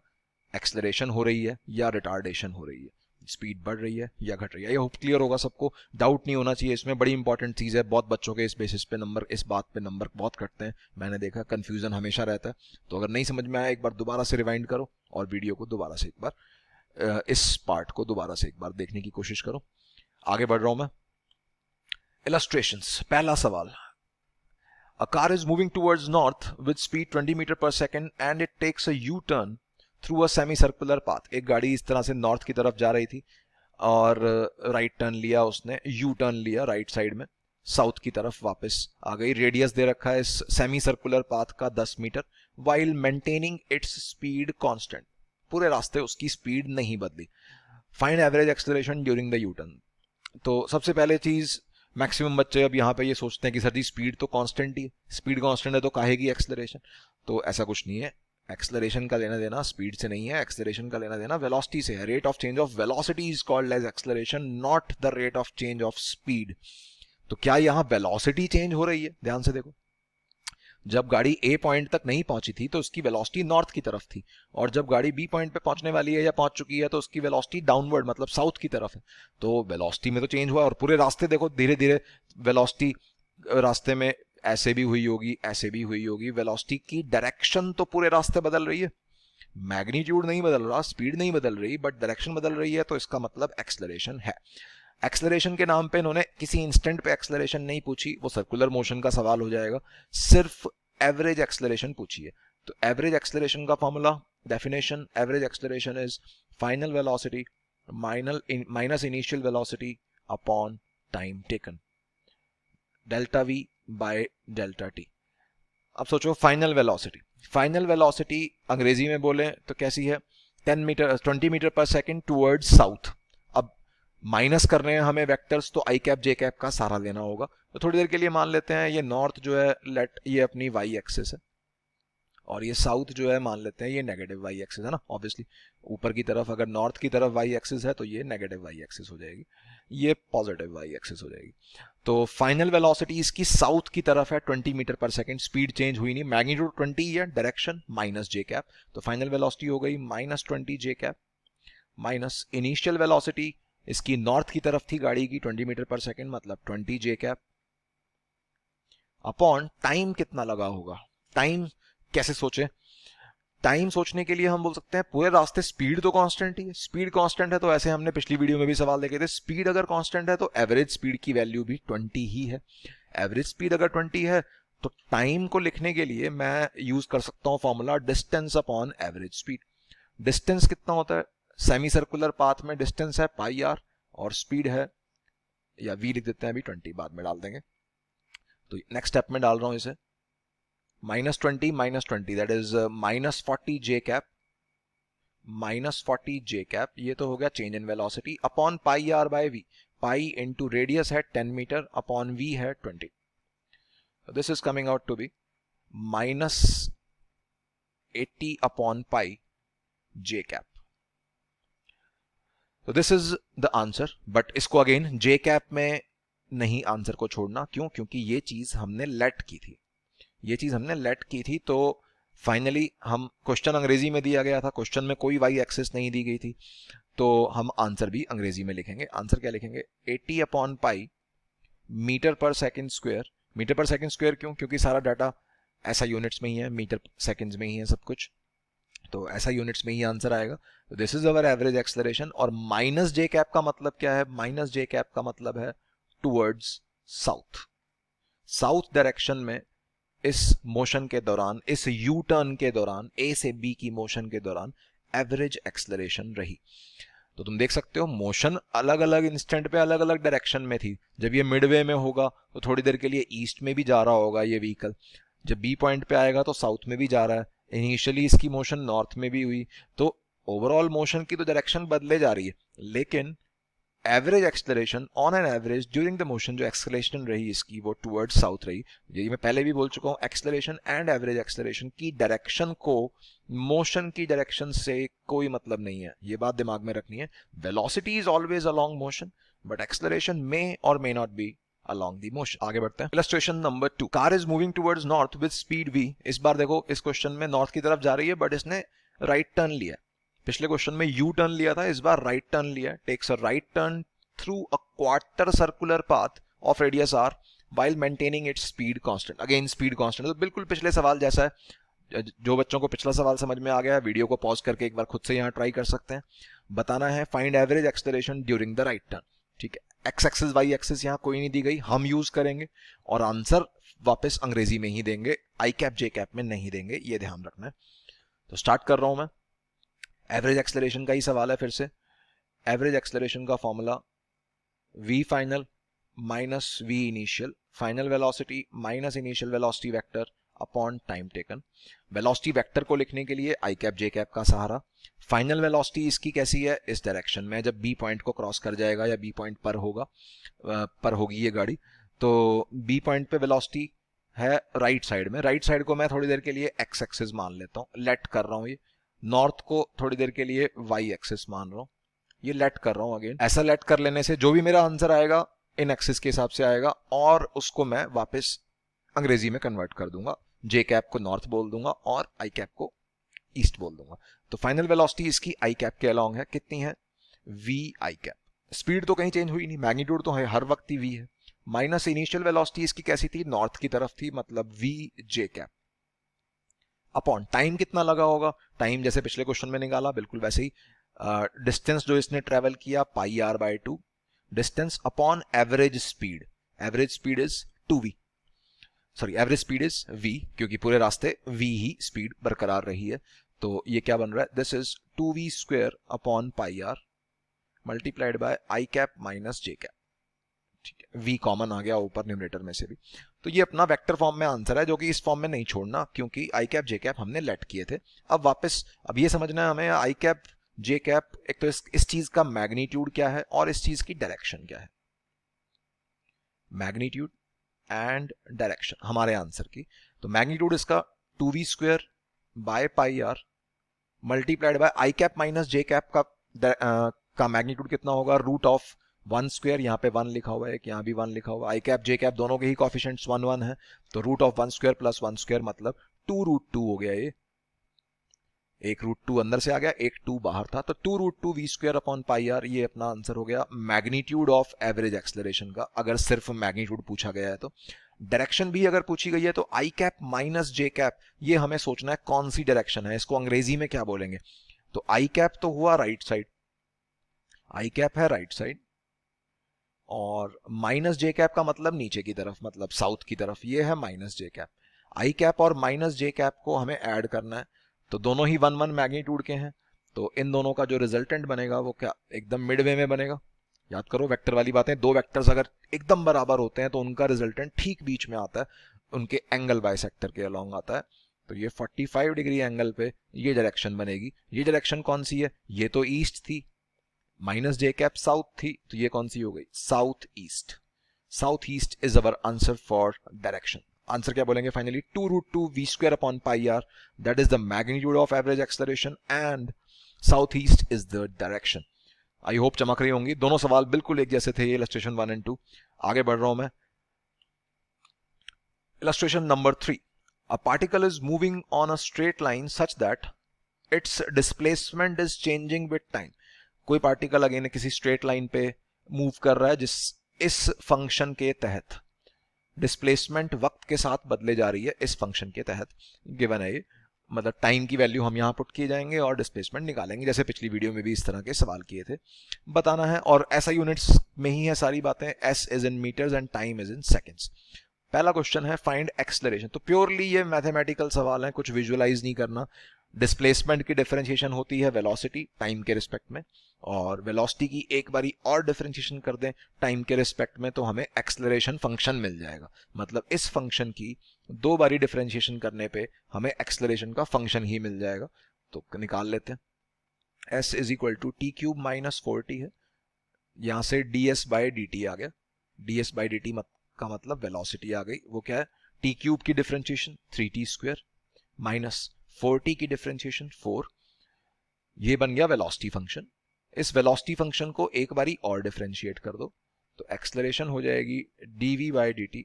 एक्सेलरेशन हो रही है या रिटार्डेशन हो रही है, स्पीड बढ़ रही है या घट रही है। ये होप क्लियर होगा सबको, डाउट नहीं होना चाहिए इसमें। बड़ी इंपॉर्टेंट चीज है, बहुत बच्चों के इस बेसिस पे नंबर, इस बात पे नंबर बहुत कटते हैं, मैंने देखा, कंफ्यूजन हमेशा रहता है। तो अगर नहीं समझ में आया एक बार दोबारा से रिवाइंड करो और वीडियो को दोबारा से एक बार इस पार्ट को दोबारा से एक बार देखने की कोशिश करो। आगे बढ़ रहा हूं मैं। इलस्ट्रेशंस। पहला सवाल, a car is moving towards north with speed 20 metre per second and it takes a U-turn through a semicircular path। एक गाड़ी इस तरह से नॉर्थ की तरफ जा रही थी और राइट टर्न लिया उसने, यू टर्न लिया राइट साइड में, साउथ की तरफ वापस आ गई। रेडियस दे रखा है इस सेमी सर्कुलर पाथ का 10 metre, while maintaining its speed constant. पूरे रास्ते उसकी स्पीड नहीं बदली। Find average acceleration during the U turn. तो सबसे पहले चीज, मैक्सिमम बच्चे अब यहाँ पे ये सोचते हैं कि सर जी स्पीड तो कांस्टेंट ही है, स्पीड कांस्टेंट है तो काहे की एक्सेलरेशन? तो ऐसा कुछ नहीं है। एक्सेलरेशन का लेना देना स्पीड से नहीं है, एक्सेलरेशन का लेना देना वेलोसिटी से है। Rate of change of velocity is called as acceleration, not the rate of change of speed. तो क्या यहाँ वेलोसिटी चेंज हो रही है? ध्यान से देखो, जब गाड़ी ए पॉइंट तक नहीं पहुंची थी तो उसकी वेलोसिटी नॉर्थ की तरफ थी, और जब गाड़ी बी पॉइंट पे पहुंचने वाली है या पहुंच चुकी है तो उसकी वेलोसिटी डाउनवर्ड मतलब साउथ की तरफ है। तो वेलोसिटी में तो चेंज हुआ, और पूरे रास्ते देखो धीरे धीरे वेलोसिटी रास्ते में ऐसे भी हुई होगी, ऐसे भी हुई होगी। वेलोसिटी की डायरेक्शन तो पूरे रास्ते बदल रही है, मैग्नीट्यूड नहीं बदल रहा, स्पीड नहीं बदल रही, बट डायरेक्शन बदल रही है, तो इसका मतलब एक्सेलरेशन है। एक्सेलरेशन के नाम पे इन्होंने किसी इंस्टेंट पे एक्सेलरेशन नहीं पूछी, वो सर्कुलर मोशन का सवाल हो जाएगा। सिर्फ एवरेज एक्सेलरेशन पूछी है। तो एवरेज एक्सेलरेशन का formula, definition, average acceleration is final velocity minus initial velocity upon time taken, delta we by delta T. अब सोचो फाइनल वेलोसिटी, फाइनल वेलोसिटी अंग्रेजी में बोले तो कैसी है? 20 मीटर पर सेकेंड टूवर्ड्स साउथ। अब माइनस कर रहे हैं हमें वेक्टर्स, तो आई कैप जे कैप का सारा लेना होगा। तो थोड़ी देर के लिए मान लेते हैं ये नॉर्थ जो है, लेट ये अपनी वाई एक्सिस है, और ये साउथ जो है मान लेते हैं ये नेगेटिव वाई एक्सिस है ना। ऑब्वियसली ऊपर की तरफ अगर नॉर्थ की तरफ वाई एक्सिस है तो ये नेगेटिव वाई एक्सिस हो जाएगी, ये पॉजिटिव वाई एक्सिस हो जाएगी। तो फाइनल वेलोसिटी इसकी साउथ की तरफ है 20 मीटर पर सेकंड, स्पीड चेंज हुई नहीं, मैग्नीट्यूड 20 है, डायरेक्शन माइनस जे कैप। तो फाइनल वेलोसिटी हो गई -20 जे कैप, माइनस इनिशियल वेलोसिटी इसकी नॉर्थ की तरफ थी गाड़ी की 20 मीटर पर सेकंड मतलब 20 जे कैप, अपॉन टाइम कितना लगा होगा। टाइम कैसे सोचे? टाइम सोचने के लिए हम बोल सकते हैं पूरे रास्ते स्पीड तो कांस्टेंट ही है, स्पीड कांस्टेंट है तो ऐसे हमने पिछली वीडियो में भी सवाल देखे थे, स्पीड अगर कांस्टेंट है तो एवरेज स्पीड की वैल्यू भी 20 ही है। एवरेज स्पीड अगर 20 है तो टाइम को लिखने के लिए मैं यूज कर सकता हूं formula distance upon average speed. Distance कितना होता है, सेमी सर्कुलर पाथ में डिस्टेंस है पाई आर और स्पीड है, या वी लिख देते हैं अभी, 20 बाद में डाल देंगे। तो नेक्स्ट स्टेप में डाल रहा हूं इसे, -20 that is -40 J cap, -40 J cap, ये तो हो गया change in velocity, upon pi R by V, pi into radius है 10 मीटर अपॉन वी है 20। This is coming out to be -80 upon pi J cap. तो this is the answer, but इसको again J cap में नहीं answer को छोड़ना, क्यों, क्योंकि ये चीज हमने लेट की थी, ये चीज हमने लेट की थी। तो फाइनली हम, क्वेश्चन अंग्रेजी में दिया गया था, क्वेश्चन में कोई वाई एक्सिस नहीं दी गई थी, तो हम आंसर भी अंग्रेजी में लिखेंगे। आंसर क्या लिखेंगे, 80 अपॉन पाई मीटर पर सेकंड स्क्वायर। मीटर पर सेकंड स्क्वायर क्यों, क्योंकि सारा डाटा ऐसा यूनिट्स में ही है, मीटर सेकंड्स में ही है सब कुछ, तो ऐसा यूनिट्स में ही आंसर आएगा। तो this is our average acceleration. और माइनस जे कैप का मतलब क्या है, माइनस जे कैप का मतलब है टुवर्ड्स साउथ, साउथ डायरेक्शन में इस मोशन के दौरान, इस यू टर्न के दौरान, ए से बी की मोशन के दौरान एवरेज एक्सेलरेशन रही। तो तुम देख सकते हो मोशन अलग अलग इंस्टेंट पे अलग अलग डायरेक्शन में थी। जब ये मिडवे में होगा तो थोड़ी देर के लिए ईस्ट में भी जा रहा होगा ये व्हीकल, जब बी पॉइंट पे आएगा तो साउथ में भी जा रहा है, इनिशियली इसकी मोशन नॉर्थ में भी हुई, तो ओवरऑल मोशन की तो डायरेक्शन बदले जा रही है, लेकिन average acceleration on an average during the motion, जो एक्सेलरेशन रही इसकी वो टुवर्ड्स साउथ रही। ये मैं पहले भी बोल चुका हूं, एक्सेलरेशन एंड एवरेज एक्सेलरेशन की डायरेक्शन को मोशन की डायरेक्शन से कोई मतलब नहीं है, ये बात दिमाग में रखनी है। Velocity is always along motion, but acceleration may और may not be along the motion। आगे बढ़ते हैं, illustration number 2, car is moving towards north with speed v। इस बार देखो इस क्वेश्चन में नॉर्थ की तरफ जा रही है, बट इसने राइट टर्न लिया। पिछले क्वेश्चन में यू टर्न लिया था, इस बार राइट टर्न लिया, takes a right turn through a quarter circular path of radius r while maintaining its speed constant। Again speed constant, तो बिल्कुल पिछले सवाल जैसा है। जो बच्चों को पिछला सवाल समझ में आ गया है, वीडियो को पॉज करके एक बार खुद से यहाँ ट्राई कर सकते हैं। बताना है find average acceleration during the right turn, ठीक है। एक्स एक्सिस वाई एक्सिस यहाँ कोई नहीं दी गई, हम यूज करेंगे, और आंसर वापस अंग्रेजी में ही देंगे, आई कैप जे कैप में नहीं देंगे, ये ध्यान रखना है। तो स्टार्ट कर रहा हूं मैं, एवरेज एक्सेलरेशन का ही सवाल है फिर से। एवरेज एक्सेलरेशन का formula v final minus v initial, final velocity minus initial velocity vector upon time taken. Velocity vector को लिखने के लिए आई कैप जे कैप का सहारा। फाइनल वेलोसिटी इसकी कैसी है, इस डायरेक्शन में, जब बी पॉइंट को क्रॉस कर जाएगा या बी पॉइंट पर होगा, पर होगी ये गाड़ी, तो बी पॉइंट पे वेलोसिटी है राइट साइड में। राइट साइड को मैं थोड़ी देर के लिए एक्स एक्सिस मान लेता हूँ, लेट कर रहा हूँ ये। नॉर्थ को थोड़ी देर के लिए वाई एक्सिस मान रहा हूँ, ये लेट कर रहा हूँ अगेन। ऐसा लेट कर लेने से जो भी मेरा आंसर आएगा इन एक्सिस के हिसाब से आएगा, और उसको मैं वापस अंग्रेजी में कन्वर्ट कर दूंगा, जे कैप को नॉर्थ बोल दूंगा और आई कैप को ईस्ट बोल दूंगा। तो फाइनल वेलोसिटी इसकी आई कैप के अलोंग है, कितनी है, वी आई कैप। स्पीड तो कहीं चेंज हुई नहीं, मैग्नीट्यूड तो है हर वक्त ही वी है। माइनस इनिशियल वेलोसिटी इसकी कैसी थी, नॉर्थ की तरफ थी, मतलब V J cap, upon time कितना लगा होगा, टाइम जैसे पिछले क्वेश्चन में निकाला बिल्कुल वैसे ही, डिस्टेंस जो इसने ट्रेवल किया pi R by 2, distance upon average speed, average speed is 2v, sorry average speed is v, क्योंकि पूरे रास्ते v ही स्पीड बरकरार रही है। तो ये क्या बन रहा है, this is 2v square upon pi R multiplied by I cap minus J cap, ठीक है। v कॉमन आ गया ऊपर न्यूमरेटर में से भी, तो ये अपना वेक्टर फॉर्म में आंसर है, जो कि इस फॉर्म में नहीं छोड़ना, क्योंकि आई कैप जे कैप हमने लेट किए थे। अब वापस, अब ये समझना है हमें आई कैप जे कैप, एक तो इस चीज का मैग्नीट्यूड क्या है और इस चीज की डायरेक्शन क्या है, मैग्नीट्यूड एंड डायरेक्शन हमारे आंसर की। तो मैग्नीट्यूड इसका 2v square by pi R multiplied by I cap minus J cap का मैग्नीट्यूड कितना होगा, रूट ऑफ 1 स्क्वायर, यहाँ पे 1 लिखा हुआ है, यहाँ भी 1 लिखा हुआ है, आई कैप जे कैप दोनों के ही कॉफिशिएंट्स 1 1 है, तो root of 1 square plus 1 square मतलब 2√2 हो गया ये। एक √2 अंदर से आ गया, एक 2 बाहर था, तो 2√2v² / ये अपना आंसर हो गया मैग्नीट्यूड ऑफ एवरेज एक्सलरेशन का, अगर सिर्फ मैग्नीट्यूड पूछा गया है तो। डायरेक्शन भी अगर पूछी गई है तो आई कैप माइनस जे कैप, ये हमें सोचना है कौन सी डायरेक्शन है, इसको अंग्रेजी में क्या बोलेंगे। तो आई कैप तो हुआ राइट साइड, आई कैप है राइट साइड, और माइनस जे कैप का मतलब नीचे की तरफ, मतलब साउथ की तरफ, ये है माइनस जे कैप। आई कैप और माइनस जे कैप को हमें ऐड करना है, तो दोनों ही 1 1 मैग्नीट्यूड के हैं, तो इन दोनों का जो रिजल्टेंट बनेगा वो क्या एकदम मिडवे में बनेगा। याद करो वेक्टर वाली बातें, दो वेक्टर्स अगर एकदम बराबर होते हैं तो उनका रिजल्टेंट ठीक बीच में आता है, उनके एंगल बाइसेक्टर के अलोंग आता है। तो ये 45 डिग्री एंगल पे ये डायरेक्शन बनेगी। ये डायरेक्शन कौन सी है, ये तो ईस्ट थी, माइनस जे कैप साउथ थी, तो ये कौन सी हो गई, south east. South east is our answer for direction. Answer क्या बोलेंगे finally, 2√2v² / r, that is the magnitude of average acceleration and south east is the direction. I hope चमक रही होंगी, दोनों सवाल बिल्कुल एक जैसे थे, ये इलस्ट्रेशन 1 और 2। आगे बढ़ रहा हूं मैं, illustration number 3। A particle is moving on a straight line such that it's displacement is changing with time. कोई पार्टिकल अगेन किसी स्ट्रेट लाइन पे मूव कर रहा है, जिस इस फंक्शन के तहत डिस्प्लेसमेंट वक्त के साथ बदले जा रही है, इस फंक्शन के तहत गिवन है ये, मतलब टाइम की वैल्यू हम यहाँ पुट किए जाएंगे और डिस्प्लेसमेंट निकालेंगे, जैसे पिछली वीडियो में भी इस तरह के सवाल किए थे, बताना है। और ऐसा यूनिट्स में ही है सारी बातें, S is in metres and time is in seconds. पहला क्वेश्चन है फाइंड एक्सलरेशन, तो प्योरली ये मैथमेटिकल सवाल है, कुछ विजुअलाइज नहीं करना। डिस्प्लेसमेंट की डिफरेंशिएशन होती है वेलोसिटी टाइम के रिस्पेक्ट में, और वेलोसिटी की एक बारी और डिफरेंशिएशन कर दें टाइम के रिस्पेक्ट में तो हमें एक्सलरेशन फंक्शन मिल जाएगा। मतलब इस फंक्शन की 2 बारी डिफरेंशिएशन करने पे हमें एक्सलरेशन का फंक्शन ही मिल जाएगा। तो निकाल लेते हैं, s is equal to t³ - 4t है, यहां से ds/dt आ गया, ds/dt का मतलब वेलोसिटी आ गई, वो क्या है, t³ की डिफरेंशिएशन 3t² माइनस 4t की डिफरेंशिएशन 4, ये बन गया वेलोसिटी फंक्शन। इस वेलोसिटी फंक्शन को एक बारी और डिफरेंशिएट कर दो तो एक्सलरेशन हो जाएगी dv/dt।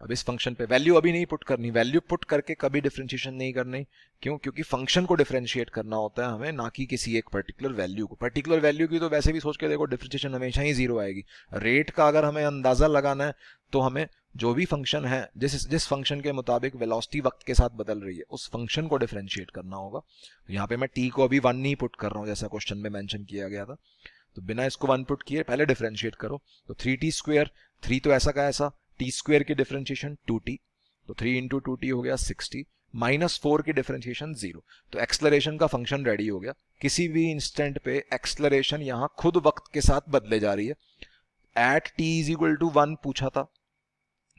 अब इस फंक्शन पे वैल्यू अभी नहीं पुट करनी, वैल्यू पुट करके कभी डिफरेंशिएशन नहीं करनी, क्यों, क्योंकि फंक्शन को डिफरेंशिएट करना होता है हमें, ना कि किसी एक पर्टिकुलर वैल्यू को। पर्टिकुलर वैल्यू की तो वैसे भी सोच के देखो डिफरेंशिएशन हमेशा ही 0 आएगी। रेट का अगर हमें अंदाजा लगाना है तो हमें जो भी फंक्शन है, जिस फंक्शन के मुताबिक वेलोसिटी वक्त के साथ बदल रही है, उस फंक्शन को डिफरेंशिएट करना होगा। तो यहाँ पे मैं t को अभी 1 नहीं पुट कर रहा हूँ, जैसा क्वेश्चन में मेंशन किया गया था, तो बिना इसको 1 पुट किए पहले डिफरेंशिएट करो। तो 3t², 3 तो ऐसा का ऐसा, t² की डिफरेंशिएशन 2t, तो 3 × 2t हो गया 6t, माइनस 4 की डिफरेंशिएशन 0। तो एक्सलरेशन का फंक्शन रेडी हो गया। किसी भी इंस्टेंट पे एक्सलरेशन यहाँ खुद वक्त के साथ बदले जा रही है। एट t = 1 पूछा था,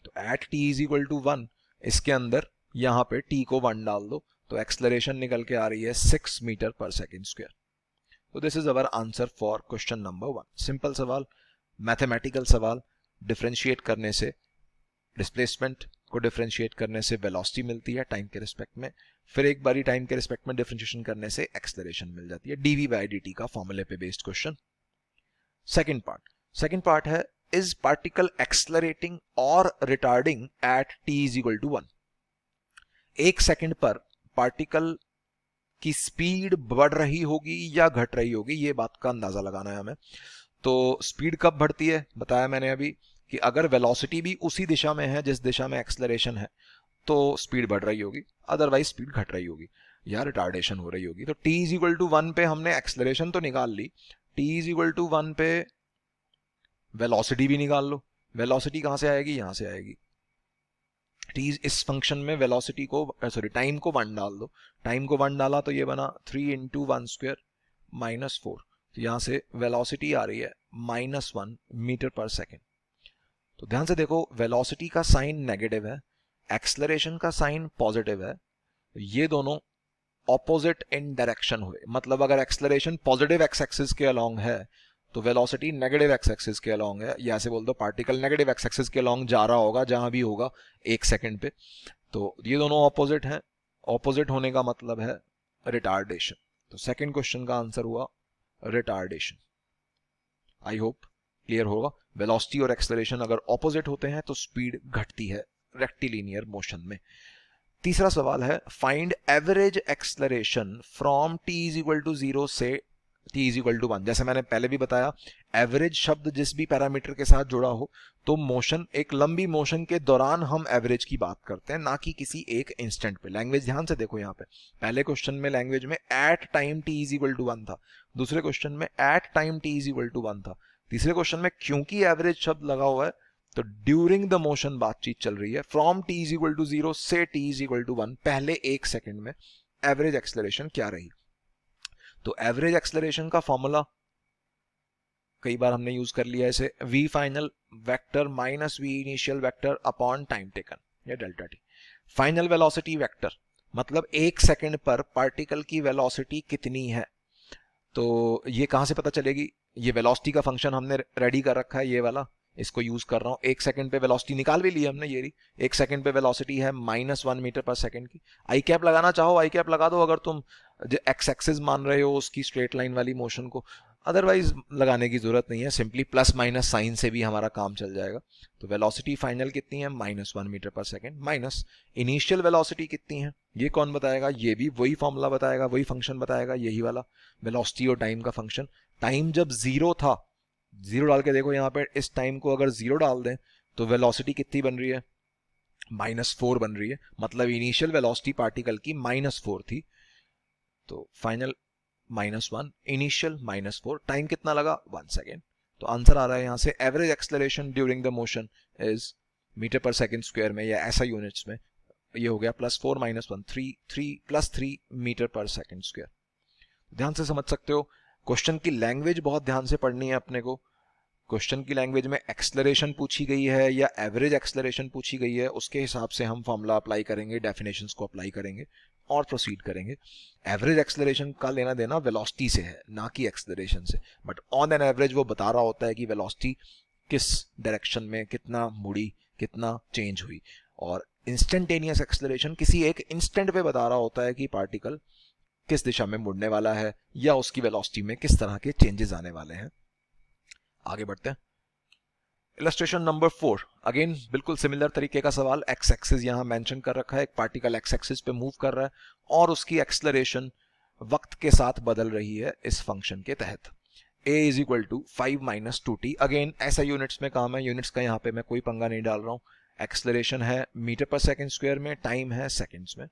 तो एट t = 1 इसके अंदर यहाँ पे t को 1 डाल दो, तो एक्सलरेशन निकल के आ रही है 6 मीटर/सेकंड²। तो this is our answer for question number 1। Simple सवाल, मैथमेटिकल सवाल, डिफरेंशिएट करने से डिस्प्लेसमेंट को डिफरेंशिएट करने से वेलोसिटी मिलती है टाइम के रिस्पेक्ट में, फिर एक बारी टाइम के रिस्पेक्ट में डिफरेंशिएशन करने से एक्सलरेशन मिल जाती है, dv/dt का फॉर्मूले पे बेस्ड क्वेश्चन। सेकंड पार्ट है इज पार्टिकल एक्सलरेटिंग और रिटार्डिंग एट t = 1। 1 सेकंड पर पार्टिकल की स्पीड बढ़ रही होगी या घट रही होगी, ये बात का अंदाजा लगाना है हमें। तो स्पीड कब बढ़ती है, बताया मैंने अभी कि अगर वेलोसिटी भी उसी दिशा में है जिस दिशा में एक्सलरेशन है तो स्पीड बढ़ रही होगी, अदरवाइज स्पीड घट रही होगी या रिटार्डेशन हो रही होगी। तो t = 1 पे हमने एक्सलरेशन तो निकाल ली, t = 1 पे वेलोसिटी भी निकाल लो। वेलोसिटी कहां से आएगी, यहां से आएगी। इस फंक्शन में वेलोसिटी को टाइम को 1 डाल दो, टाइम को 1 डाला तो ये बना 3 × 1² - 4, तो यहां से वेलोसिटी आ रही है -1 मीटर/सेकंड। तो ध्यान से देखो, वेलोसिटी का साइन नेगेटिव है, एक्सलरेशन का साइन पॉजिटिव है, ये दोनों ऑपोजिट इन डायरेक्शन हुए। मतलब अगर एक्सलरेशन पॉजिटिव एक्स एक्सिस के अलोंग है तो वेलोसिटी नेगेटिव एक्स एक्सिस के अलोंग है, या ऐसे बोल दो पार्टिकल नेगेटिव एक्स एक्सिस के अलोंग जा रहा होगा जहां भी होगा 1 सेकंड पे। तो ये दोनों ऑपोजिट हैं, ऑपोजिट होने का मतलब है रिटार्डेशन। तो सेकंड क्वेश्चन का आंसर हुआ रिटार्डेशन। आई होप क्लियर होगा। वेलोसिटी और एक्सलरेशन अगर ऑपोजिट होते हैं तो स्पीड घटती है रेक्टिलिनियर मोशन में। तीसरा सवाल है find average acceleration from t is equal to 0 से t इज इक्वल टू 1। जैसे मैंने पहले भी बताया, एवरेज शब्द जिस भी पैरामीटर के साथ जुड़ा हो तो मोशन, एक लंबी मोशन के दौरान हम एवरेज की बात करते हैं, ना कि किसी एक इंस्टेंट पे। लैंग्वेज ध्यान से देखो, यहाँ पे पहले क्वेश्चन में लैंग्वेज में at time t is equal to 1 था, दूसरे क्वेश्चन में at time t is equal to 1 था, तीसरे क्वेश्चन में क्योंकि एवरेज शब्द लगा हुआ है तो ड्यूरिंग द मोशन बातचीत चल रही है। From t is equal to 0 से t इज इक्वल टू 1, पहले एक सेकंड में एवरेज एक्सलरेशन क्या रही। तो एवरेज एक्सलरेशन का फॉर्मूला कई बार हमने यूज कर लिया है, इसे v final vector minus v initial vector upon time taken, या delta T. Final velocity vector मतलब एक सेकंड पर पार्टिकल की वेलोसिटी कितनी है। तो ये कहां से पता चलेगी, ये वेलोसिटी का फंक्शन हमने रेडी कर रखा है, ये वाला, इसको यूज कर रहा हूँ। एक सेकंड पे वेलोसिटी निकाल भी ली हमने, ये रही। एक सेकंड पे वेलोसिटी है -1 मीटर पर सेकंड की। आई कैप लगाना चाहो आई कैप लगा दो, अगर तुम जो एक्स एक्सिस मान रहे हो उसकी स्ट्रेट लाइन वाली मोशन को, अदरवाइज लगाने की जरूरत नहीं है, सिंपली प्लस माइनस साइन से भी हमारा काम चल जाएगा। तो वेलोसिटी फाइनल कितनी है, -1 मीटर पर सेकंड, माइनस इनिशियल वेलोसिटी कितनी है, ये कौन बताएगा, ये भी वही फॉर्मूला बताएगा, वही फंक्शन बताएगा, यही वाला वेलोसिटी और टाइम का फंक्शन। टाइम जब 0 था, 0 डाल के देखो यहाँ पे, इस टाइम को अगर 0 डाल दें तो वेलोसिटी कितनी बन रही है, -4 बन रही है, मतलब इनिशियल वेलोसिटी पार्टिकल की -4 थी। तो फाइनल -1, इनिशियल -4, टाइम कितना लगा 1 सेकेंड। तो आंसर आ रहा है यहाँ से average acceleration during the motion is metre पर सेकेंड स्क्वायर में, या ऐसा यूनिट्स में, ये हो गया +4 -1 3 मीटर पर सेकेंड स्क्वायर। ध्यान से समझ सकते हो, क्वेश्चन की लैंग्वेज बहुत ध्यान से पढ़नी है अपने को। क्वेश्चन की लैंग्वेज में एक्सलरेशन पूछी गई है या एवरेज एक्सलरेशन पूछी गई है, उसके हिसाब से हम फॉर्मूला अप्लाई करेंगे, डेफिनेशंस को अप्लाई करेंगे और प्रोसीड करेंगे। एवरेज एक्सलरेशन का लेना देना वेलोसिटी से है, ना कि एक्सलरेशन से, बट ऑन एन एवरेज वो बता रहा होता है कि वेलोसिटी किस डायरेक्शन में कितना मुड़ी, कितना चेंज हुई। और इंस्टेंटेनियस एक्सलरेशन किसी एक इंस्टेंट पे बता रहा होता है कि पार्टिकल किस दिशा में मुड़ने वाला है या उसकी वेलोसिटी में किस तरह के चेंजेस आने वाले हैं। आगे बढ़ते हैं। इलस्ट्रेशन नंबर 4, अगेन बिल्कुल सिमिलर तरीके का सवाल। एक्स एक्सिस यहां मेंशन कर रखा है, एक पार्टिकल एक्स एक्सिस पे मूव कर रहा है और उसकी एक्सलरेशन वक्त के साथ बदल रही है इस फंक्शन के तहत। a is equal to 5 - 2t। Again ऐसा यूनिट्स में काम है, यूनिट्स का यहाँ पे मैं कोई पंगा नहीं डाल रहा हूँ। एक्सलरेशन है मीटर पर सेकेंड स्क्वायर में, टाइम है सेकेंड्स में,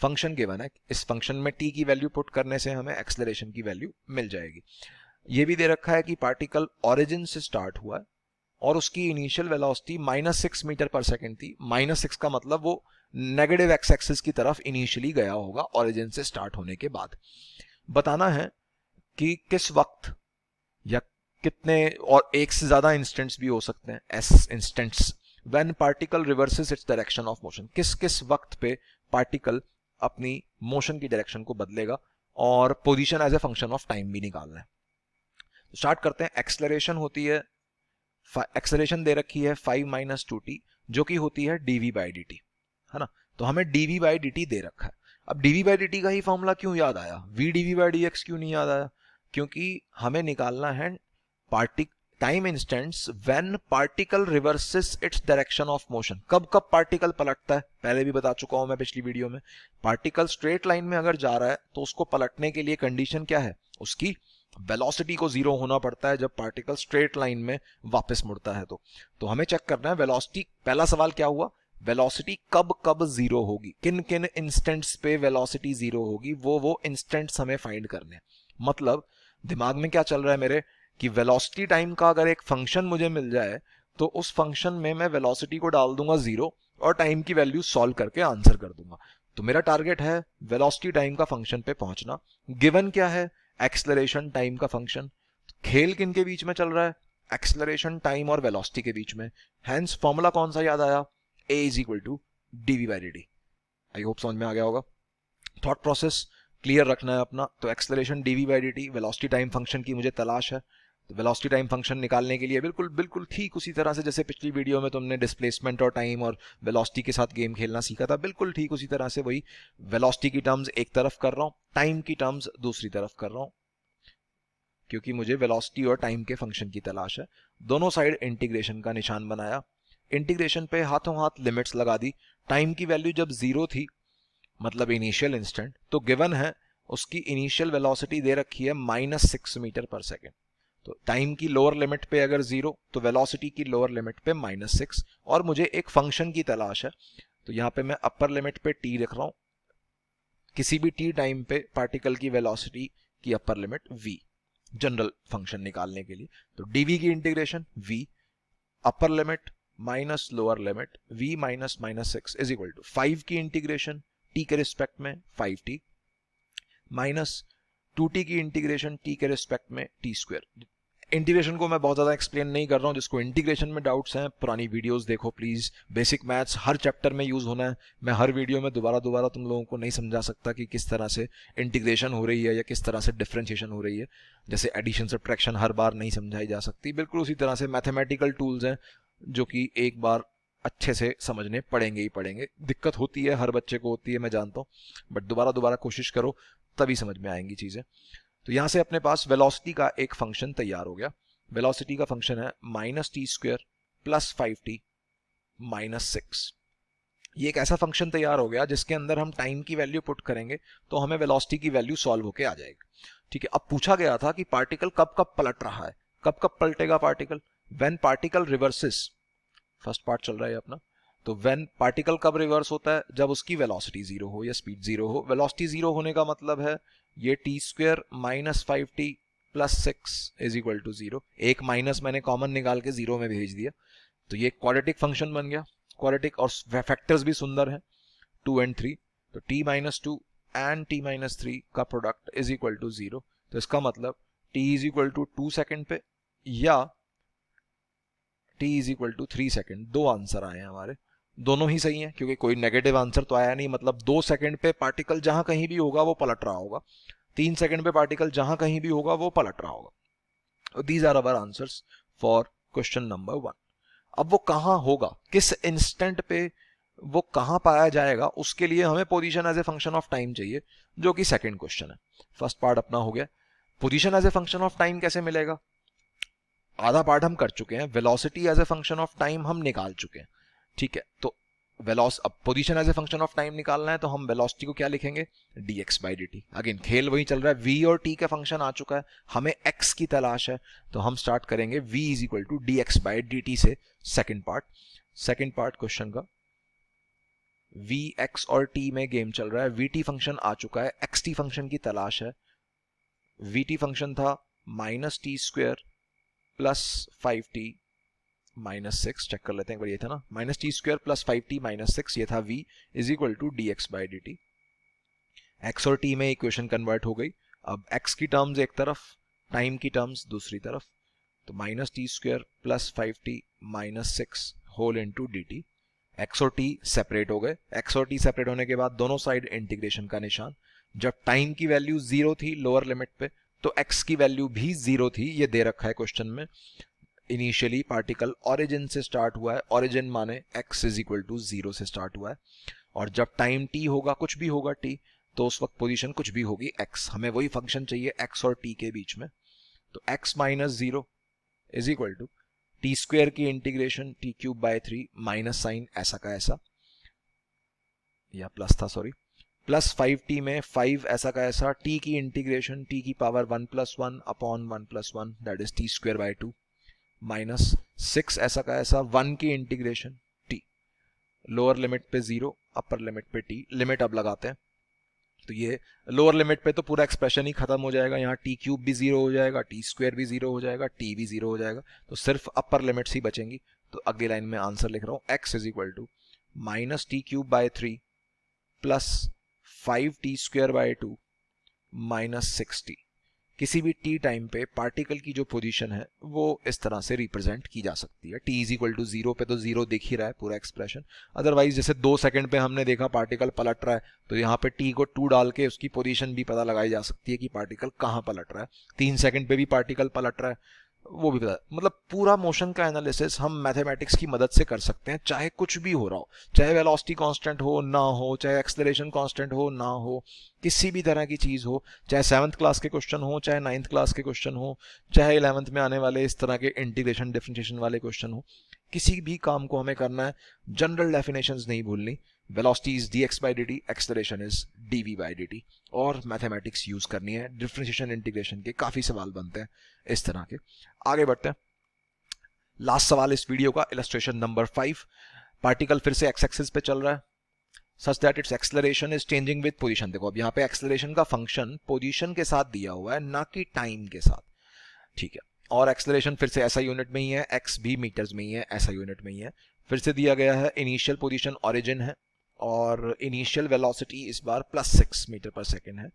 फंक्शन गिवन है, इस फंक्शन में t की वैल्यू पुट करने से हमें एक्सलरेशन की वैल्यू मिल जाएगी। ये भी दे रखा है कि पार्टिकल ओरिजिन से स्टार्ट हुआ है और उसकी इनिशियल वेलोसिटी -6 मीटर पर सेकंड थी। -6 का मतलब वो नेगेटिव एक्स एक्सिस की तरफ इनिशियली गया होगा ओरिजिन से स्टार्ट होने के बाद। बताना है कि किस वक्त या कितने, और एक से ज्यादा इंस्टेंट्स भी हो सकते हैं, S instants, when particle reverses its direction of motion, किस किस वक्त पे पार्टिकल अपनी मोशन की डायरेक्शन को बदलेगा, और position as a function of time भी निकालना है। स्टार्ट करते हैं। एक्सलरेशन होती है, एक्सलरेशन दे रखी है 5 - 2t, जो कि होती है dv/dt, है ना। तो हमें dv/dt दे रखा है। अब dv/dt का ही फॉर्मूला क्यों याद आया, v dv/dx क्यों नहीं याद आया, क्योंकि हमें निकालना है time instants when particle reverses its direction of motion. कब कब पार्टिकल पलटता है, पहले भी बता चुका हूं मैं पिछली वीडियो में। पार्टिकल स्ट्रेट लाइन में अगर जा रहा है तो उसको पलटने के लिए कंडीशन क्या है, उसकी वेलोसिटी को 0 होना पड़ता है जब पार्टिकल स्ट्रेट लाइन में वापस मुड़ता है। तो हमें चेक करना है वेलोसिटी। पहला सवाल क्या हुआ, वेलोसिटी कब कब 0 होगी, किन किन इंस्टेंट्स पे वेलोसिटी 0 होगी, वो इंस्टेंट्स हमें फाइंड करने हैं। मतलब दिमाग में क्या चल रहा है मेरे, कि वेलोसिटी टाइम का अगर एक फंक्शन मुझे मिल जाए तो उस फंक्शन में मैं वेलोसिटी को डाल दूंगा 0 और टाइम की वैल्यू सॉल्व करके आंसर कर दूंगा। तो मेरा टारगेट है वेलोसिटी टाइम का फंक्शन पे पहुंचना। गिवन क्या है, एक्सलरेशन टाइम का फंक्शन। खेल किन के बीच में चल रहा है, एक्सलरेशन टाइम और वेलोसिटी के बीच में। हेंस फॉर्मूला कौन सा याद आया, a is equal to dv/dt। I hope समझ में आ गया होगा। थॉट प्रोसेस क्लियर रखना है अपना। तो acceleration dv/dt, velocity time function की मुझे तलाश है। तो वेलोसिटी टाइम फंक्शन निकालने के लिए बिल्कुल बिल्कुल ठीक उसी तरह से जैसे पिछली वीडियो में तुमने डिस्प्लेसमेंट और टाइम और वेलोसिटी के साथ गेम खेलना सीखा था, बिल्कुल ठीक उसी तरह से वही वेलोसिटी की टर्म्स एक तरफ कर रहा हूं, टाइम की टर्म्स दूसरी तरफ कर रहा हूं, क्योंकि मुझे वेलोसिटी और टाइम के फंक्शन की तलाश है। दोनों साइड इंटीग्रेशन का निशान बनाया। इंटीग्रेशन पे हाथों हाथ लिमिट्स लगा दी। टाइम की वैल्यू जब 0 थी, मतलब इनिशियल इंस्टेंट, तो गिवन है उसकी इनिशियल वेलोसिटी दे रखी है -6 मीटर पर सेकेंड। तो टाइम की लोअर लिमिट पे अगर 0, तो वेलोसिटी की लोअर लिमिट पे -6, और मुझे एक फंक्शन की तलाश है। तो यहाँ पे मैं अपर लिमिट पे t रख रहा हूँ, किसी भी t टाइम पे पार्टिकल की वेलोसिटी की upper limit v, general function निकालने के लिए। तो dv की integration v upper limit minus lower limit v minus -6 is equal to 5 की इंटीग्रेशन t के रिस्पेक्ट में 5t माइनस 2t की इंटीग्रेशन t के रिस्पेक्ट में t स्क्वायर। इंटीग्रेशन को मैं बहुत ज़्यादा एक्सप्लेन नहीं कर रहा हूँ, जिसको इंटीग्रेशन में डाउट्स हैं पुरानी वीडियोस देखो please. Basic maths her chapter में यूज़ होना है। मैं हर वीडियो में दोबारा तुम लोगों को नहीं समझा सकता कि किस तरह से इंटीग्रेशन हो रही है या किस तरह से डिफरेंशिएशन हो रही है। जैसे एडिशन सब्ट्रैक्शन हर बार नहीं समझाई जा सकती, बिल्कुल उसी तरह से मैथमेटिकल टूल्स हैं जो कि एक बार अच्छे से समझने पड़ेंगे ही पड़ेंगे। दिक्कत होती है, हर बच्चे को होती है, मैं जानता हूँ, बट दोबारा कोशिश करो तभी समझ में आएंगी चीज़ें। तो यहाँ से अपने पास वेलोसिटी का एक फंक्शन तैयार हो गया। वेलोसिटी का फंक्शन है -t² प्लस 5t माइनस 6। ये एक ऐसा फंक्शन तैयार हो गया जिसके अंदर हम टाइम की वैल्यू पुट करेंगे तो हमें वेलोसिटी की वैल्यू सॉल्व होके आ जाएगी। ठीक है, अब पूछा गया था कि पार्टिकल कब कब पलट रहा है, कब कब पलटेगा particle. When particle reverses, first part चल रहा है अपना। तो व्हेन पार्टिकल कब रिवर्स होता है, जब उसकी वेलोसिटी 0 हो या स्पीड 0 हो। वेलोसिटी 0 होने का मतलब है ये t² minus 5t plus 6 is equal to 0। एक माइनस मैंने कॉमन निकाल के 0 में भेज दिया, तो ये क्वाड्रेटिक फंक्शन बन गया। क्वाड्रेटिक और फैक्टर्स भी सुंदर है, 2 और 3। तो t-2 एंड t-3 का प्रोडक्ट इज इक्वल टू 0। तो इसका मतलब t is equal to 2 second पे या t is equal to 3 second. दो आंसर आए हैं हमारे, दोनों ही सही हैं क्योंकि कोई नेगेटिव आंसर तो आया नहीं। मतलब 2 सेकेंड पे पार्टिकल जहां कहीं भी होगा वो पलट रहा होगा, 3 सेकेंड पे पार्टिकल जहां कहीं भी होगा वो पलट रहा होगा। These are our answers for question number 1। अब वो कहां होगा, किस इंस्टेंट पे वो कहां पाया जाएगा, उसके लिए हमें position as a function of time चाहिए, जो कि सेकंड क्वेश्चन है। फर्स्ट पार्ट अपना हो गया। Position as a function of time कैसे मिलेगा, आधा पार्ट हम कर चुके हैं। Velocity as a function of time हम निकाल चुके हैं। ठीक है, तो अब position as a function of time निकालना है तो हम वेलोसिटी को क्या लिखेंगे, dx/dt। अगेन खेल वही चल रहा है, v और t का फंक्शन आ चुका है, हमें x की तलाश है, तो हम स्टार्ट करेंगे v is equal to dx/dt से। सेकंड पार्ट क्वेश्चन का, v x और t में गेम चल रहा है, vt फंक्शन आ चुका है, xt फंक्शन की तलाश है। vt फंक्शन था -t² plus 5t minus 6, check कर लेते हैं एक बार, ये था ना -t² प्लस 5t माइनस 6, ये था v is equal to dx/dt। x और t में इक्वेशन कन्वर्ट हो गई। अब x की टर्म्स एक तरफ, टाइम की टर्म्स दूसरी तरफ, तो -t² plus 5t minus 6 whole into dt। x और t सेपरेट हो गए, x और t सेपरेट होने के बाद दोनों साइड इंटीग्रेशन का निशान। जब टाइम की वैल्यू 0 थी लोअर लिमिट पे, तो x की वैल्यू भी 0 थी, ये दे रखा है क्वेश्चन में। इनिशियली पार्टिकल ओरिजिन से स्टार्ट हुआ है, ओरिजिन माने x इज इक्वल टू 0 से स्टार्ट हुआ है, और जब टाइम t होगा, कुछ भी होगा t, तो उस वक्त पोजीशन कुछ भी होगी x। हमें वही फंक्शन चाहिए x और t के बीच में। तो x minus 0 is equal to t² की इंटीग्रेशन t³ माइनस साइन ऐसा का ऐसा, या प्लस था सॉरी, प्लस 5t में 5 ऐसा का ऐसा, t की integration t⁻1 + 1 upon 1 + 1 that is t²/2 minus 6 ऐसा का ऐसा, 1 की इंटीग्रेशन t, लोअर लिमिट पे 0 अपर लिमिट पे t। लिमिट अब लगाते हैं, तो ये लोअर लिमिट पे तो पूरा एक्सप्रेशन ही खत्म हो जाएगा, यहाँ t³ भी 0 हो जाएगा, t² भी 0 हो जाएगा, t भी 0 हो जाएगा, तो सिर्फ अपर लिमिट्स ही बचेंगी। तो अगली लाइन में आंसर लिख रहा हूँ, x is equal to -t³ plus 5t²/2 minus 6t। किसी भी t टाइम पे पार्टिकल की जो पोजीशन है वो इस तरह से रिप्रेजेंट की जा सकती है। t इज इक्वल टू 0 पे तो 0 दिख ही रहा है पूरा एक्सप्रेशन। अदरवाइज जैसे 2 सेकंड पे हमने देखा पार्टिकल पलट रहा है, तो यहाँ पे t को 2 डाल के उसकी पोजीशन भी पता लगाई जा सकती है कि पार्टिकल कहाँ पलट रहा है। 3 सेकंड पे भी पार्टिकल पलट रहा है, वो भी पता। मतलब पूरा मोशन का एनालिसिस हम मैथमेटिक्स की मदद से कर सकते हैं, चाहे कुछ भी हो रहा हो, चाहे वेलोसिटी कांस्टेंट हो ना हो, चाहे एक्सेलरेशन कांस्टेंट हो ना हो, किसी भी तरह की चीज़ हो, चाहे 7th क्लास के क्वेश्चन हो, चाहे 9th क्लास के क्वेश्चन हो, चाहे 11th में आने वाले इस तरह के इंटीग्रेशन डिफरेंशिएशन वाले क्वेश्चन हो, किसी भी काम को हमें करना है, जनरल डेफिनेशंस नहीं भूलनी। Velocity is dx by dt, acceleration is dv by dt, और मैथमेटिक्स यूज करनी है। डिफरेंशिएशन इंटीग्रेशन के काफी सवाल बनते हैं इस तरह के। आगे बढ़ते हैं, लास्ट सवाल इस वीडियो का, इलस्ट्रेशन नंबर 5। पार्टिकल फिर से एक्स एक्सिस पे चल रहा है, such that it's acceleration is changing with position. देखो अब यहाँ पे एक्सेलरेशन का फंक्शन पोजीशन के साथ दिया हुआ है, ना कि टाइम के साथ, ठीक है। और एक्सेलरेशन फिर से ऐसा यूनिट में ही है, एक्स भी मीटर्स में ही है, ऐसा यूनिट में ही है। फिर से दिया गया है इनिशियल पोजीशन ओरिजिन है, और इनिशियल वेलोसिटी इस बार +6 मीटर पर सेकेंड है।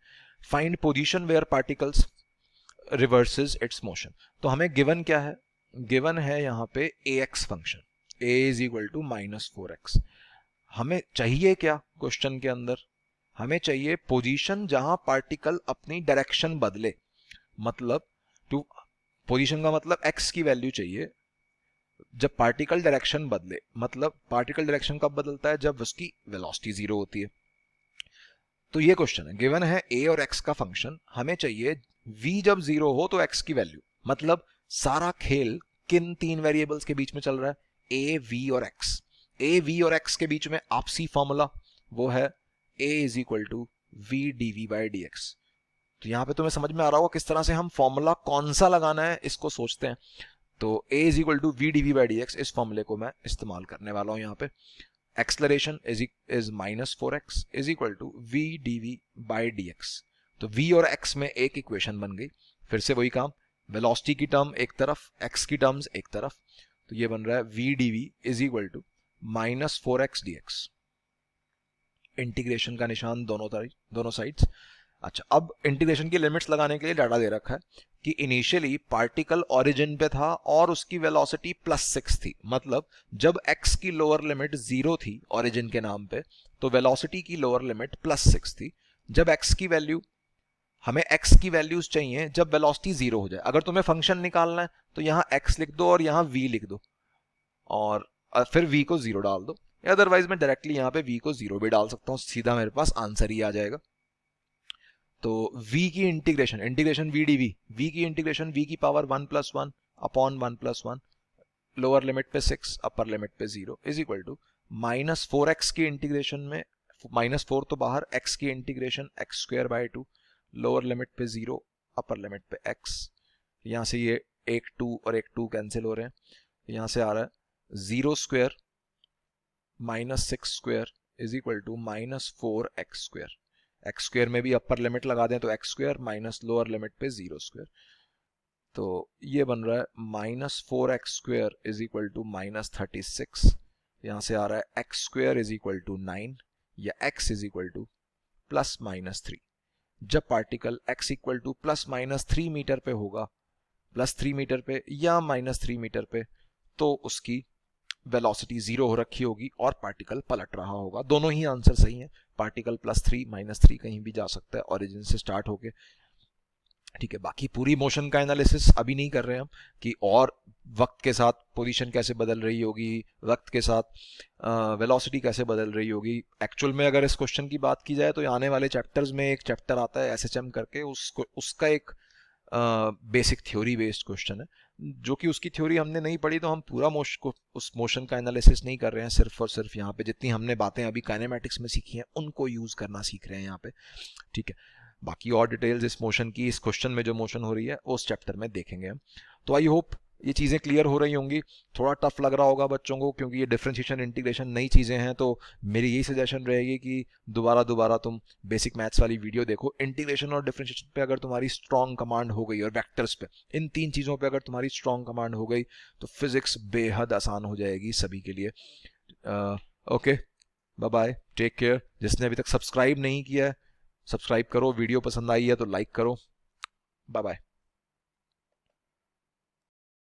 Find position where particles reverses its motion. तो हमें गिवन क्या है, गिवन है यहाँ पे ax function, a is equal to -4x। हमें चाहिए क्या क्वेश्चन के अंदर, हमें चाहिए पोजीशन जहां पार्टिकल अपनी डायरेक्शन बदले, मतलब टू पोजीशन का मतलब x की वैल्यू चाहिए जब पार्टिकल डायरेक्शन बदले। मतलब पार्टिकल डायरेक्शन कब बदलता है, जब उसकी वेलोसिटी 0 होती है। तो ये क्वेश्चन है, गिवन है a और x का फंक्शन, हमें चाहिए v जब 0 हो तो x की वैल्यू। मतलब सारा खेल किन तीन वेरिएबल्स के बीच में चल रहा है, a, v और x। a, v और x के बीच में आपसी फॉर्मूला वो है a is equal to v dv by dx। तो यहां पे तुम्हें समझ में आ रहा होगा किस तरह से हम फॉर्मूला कौन सा लगाना है इसको सोचते हैं। तो a is equal to v dv by dx, इस फॉर्मूले को मैं इस्तेमाल करने वाला हूं यहाँ पे। Acceleration is -4x is equal to v dv by dx। तो v और x में एक इक्वेशन बन गई। फिर से वही काम, वेलोसिटी की टर्म एक तरफ, x की टर्म्स एक तरफ, तो ये बन रहा है v dv is equal to -4x dx। Integration का निशान दोनों साइड्स। अच्छा, अब इंटीग्रेशन की लिमिट्स लगाने के लिए डाटा दे रखा है कि इनिशियली पार्टिकल ओरिजिन पे था और उसकी वेलोसिटी +6 थी। मतलब जब x की लोअर लिमिट 0 थी ओरिजिन के नाम पे, तो वेलोसिटी की लोअर लिमिट +6 थी। जब x की वैल्यू, हमें x की वैल्यूज चाहिए जब वेलोसिटी 0 हो जाए। अगर तुम्हें फंक्शन निकालना है तो यहां x लिख दो और यहां v लिख दो, और फिर v को 0 डाल दो। अदरवाइज मैं डायरेक्टली यहां पे v को 0 भी डाल सकता हूं, सीधा मेरे पास आंसर ही आ जाएगा। तो v की इंटीग्रेशन, v dv, v की इंटीग्रेशन v की पावर 1 + 1 अपॉन 1 + 1, लोअर लिमिट पे 6 अपर लिमिट पे 0 इज इक्वल टू -4x की इंटीग्रेशन में, -4 तो बाहर, x की इंटीग्रेशन x²/2, लोअर लिमिट पे 0 अपर लिमिट पे x। यहां से ये एक 2 और एक 2 कैंसिल हो रहे हैं, यहां से आ रहा है 0² -6² is equal to -4x²। x² में भी अपर लिमिट लगा दें तो x² माइनस लोअर लिमिट पे 0², तो ये बन रहा है -4x² इज इक्वल टू -36। यहां से आ रहा है x² इज इक्वल टू 9, या x इज इक्वल टू +-3। जब particle x equal to +-3 metre पे होगा, +3 मीटर पे या -3 मीटर पे, तो उसकी वेलोसिटी 0 हो रखी होगी और पार्टिकल पलट रहा होगा। दोनों ही आंसर सही हैं। पार्टिकल +3 -3 कहीं भी जा सकता है ओरिजिन से स्टार्ट होके, ठीक है। बाकी पूरी मोशन का एनालिसिस अभी नहीं कर रहे हैं हम, कि और वक्त के साथ पोजीशन कैसे बदल रही होगी, वक्त के साथ वेलोसिटी कैसे बदल रही होगी। एक्चुअल में अगर इस क्वेश्चन की बात की जाए तो आने वाले चैप्टर्स में एक चैप्टर आता है SHM करके, उसका एक बेसिक थ्योरी बेस्ड क्वेश्चन है, जो कि उसकी थ्योरी हमने नहीं पढ़ी, तो हम पूरा उस मोशन का एनालिसिस नहीं कर रहे हैं। सिर्फ और सिर्फ यहाँ पे जितनी हमने बातें अभी काइनेमैटिक्स में सीखी हैं उनको यूज करना सीख रहे हैं यहाँ पे, ठीक है। बाकी और डिटेल्स इस मोशन की, इस क्वेश्चन में जो मोशन हो रही है उस चैप्टर में देखेंगे हम। तो आई होप ये चीज़ें क्लियर हो रही होंगी। थोड़ा टफ लग रहा होगा बच्चों को क्योंकि ये डिफरेंशिएशन इंटीग्रेशन नई चीज़ें हैं, तो मेरी यही सजेशन रहेगी कि दोबारा तुम बेसिक मैथ्स वाली वीडियो देखो। इंटीग्रेशन और डिफरेंशिएशन पे अगर तुम्हारी स्ट्रॉन्ग कमांड हो गई, और वेक्टर्स पे, इन तीन चीज़ों पे अगर तुम्हारी स्ट्रॉन्ग कमांड हो गई, तो फिजिक्स बेहद आसान हो जाएगी सभी के लिए। Okay, bye bye, take care. जिसने अभी तक सब्सक्राइब नहीं किया है सब्सक्राइब करो, वीडियो पसंद आई है तो लाइक करो। Bye bye.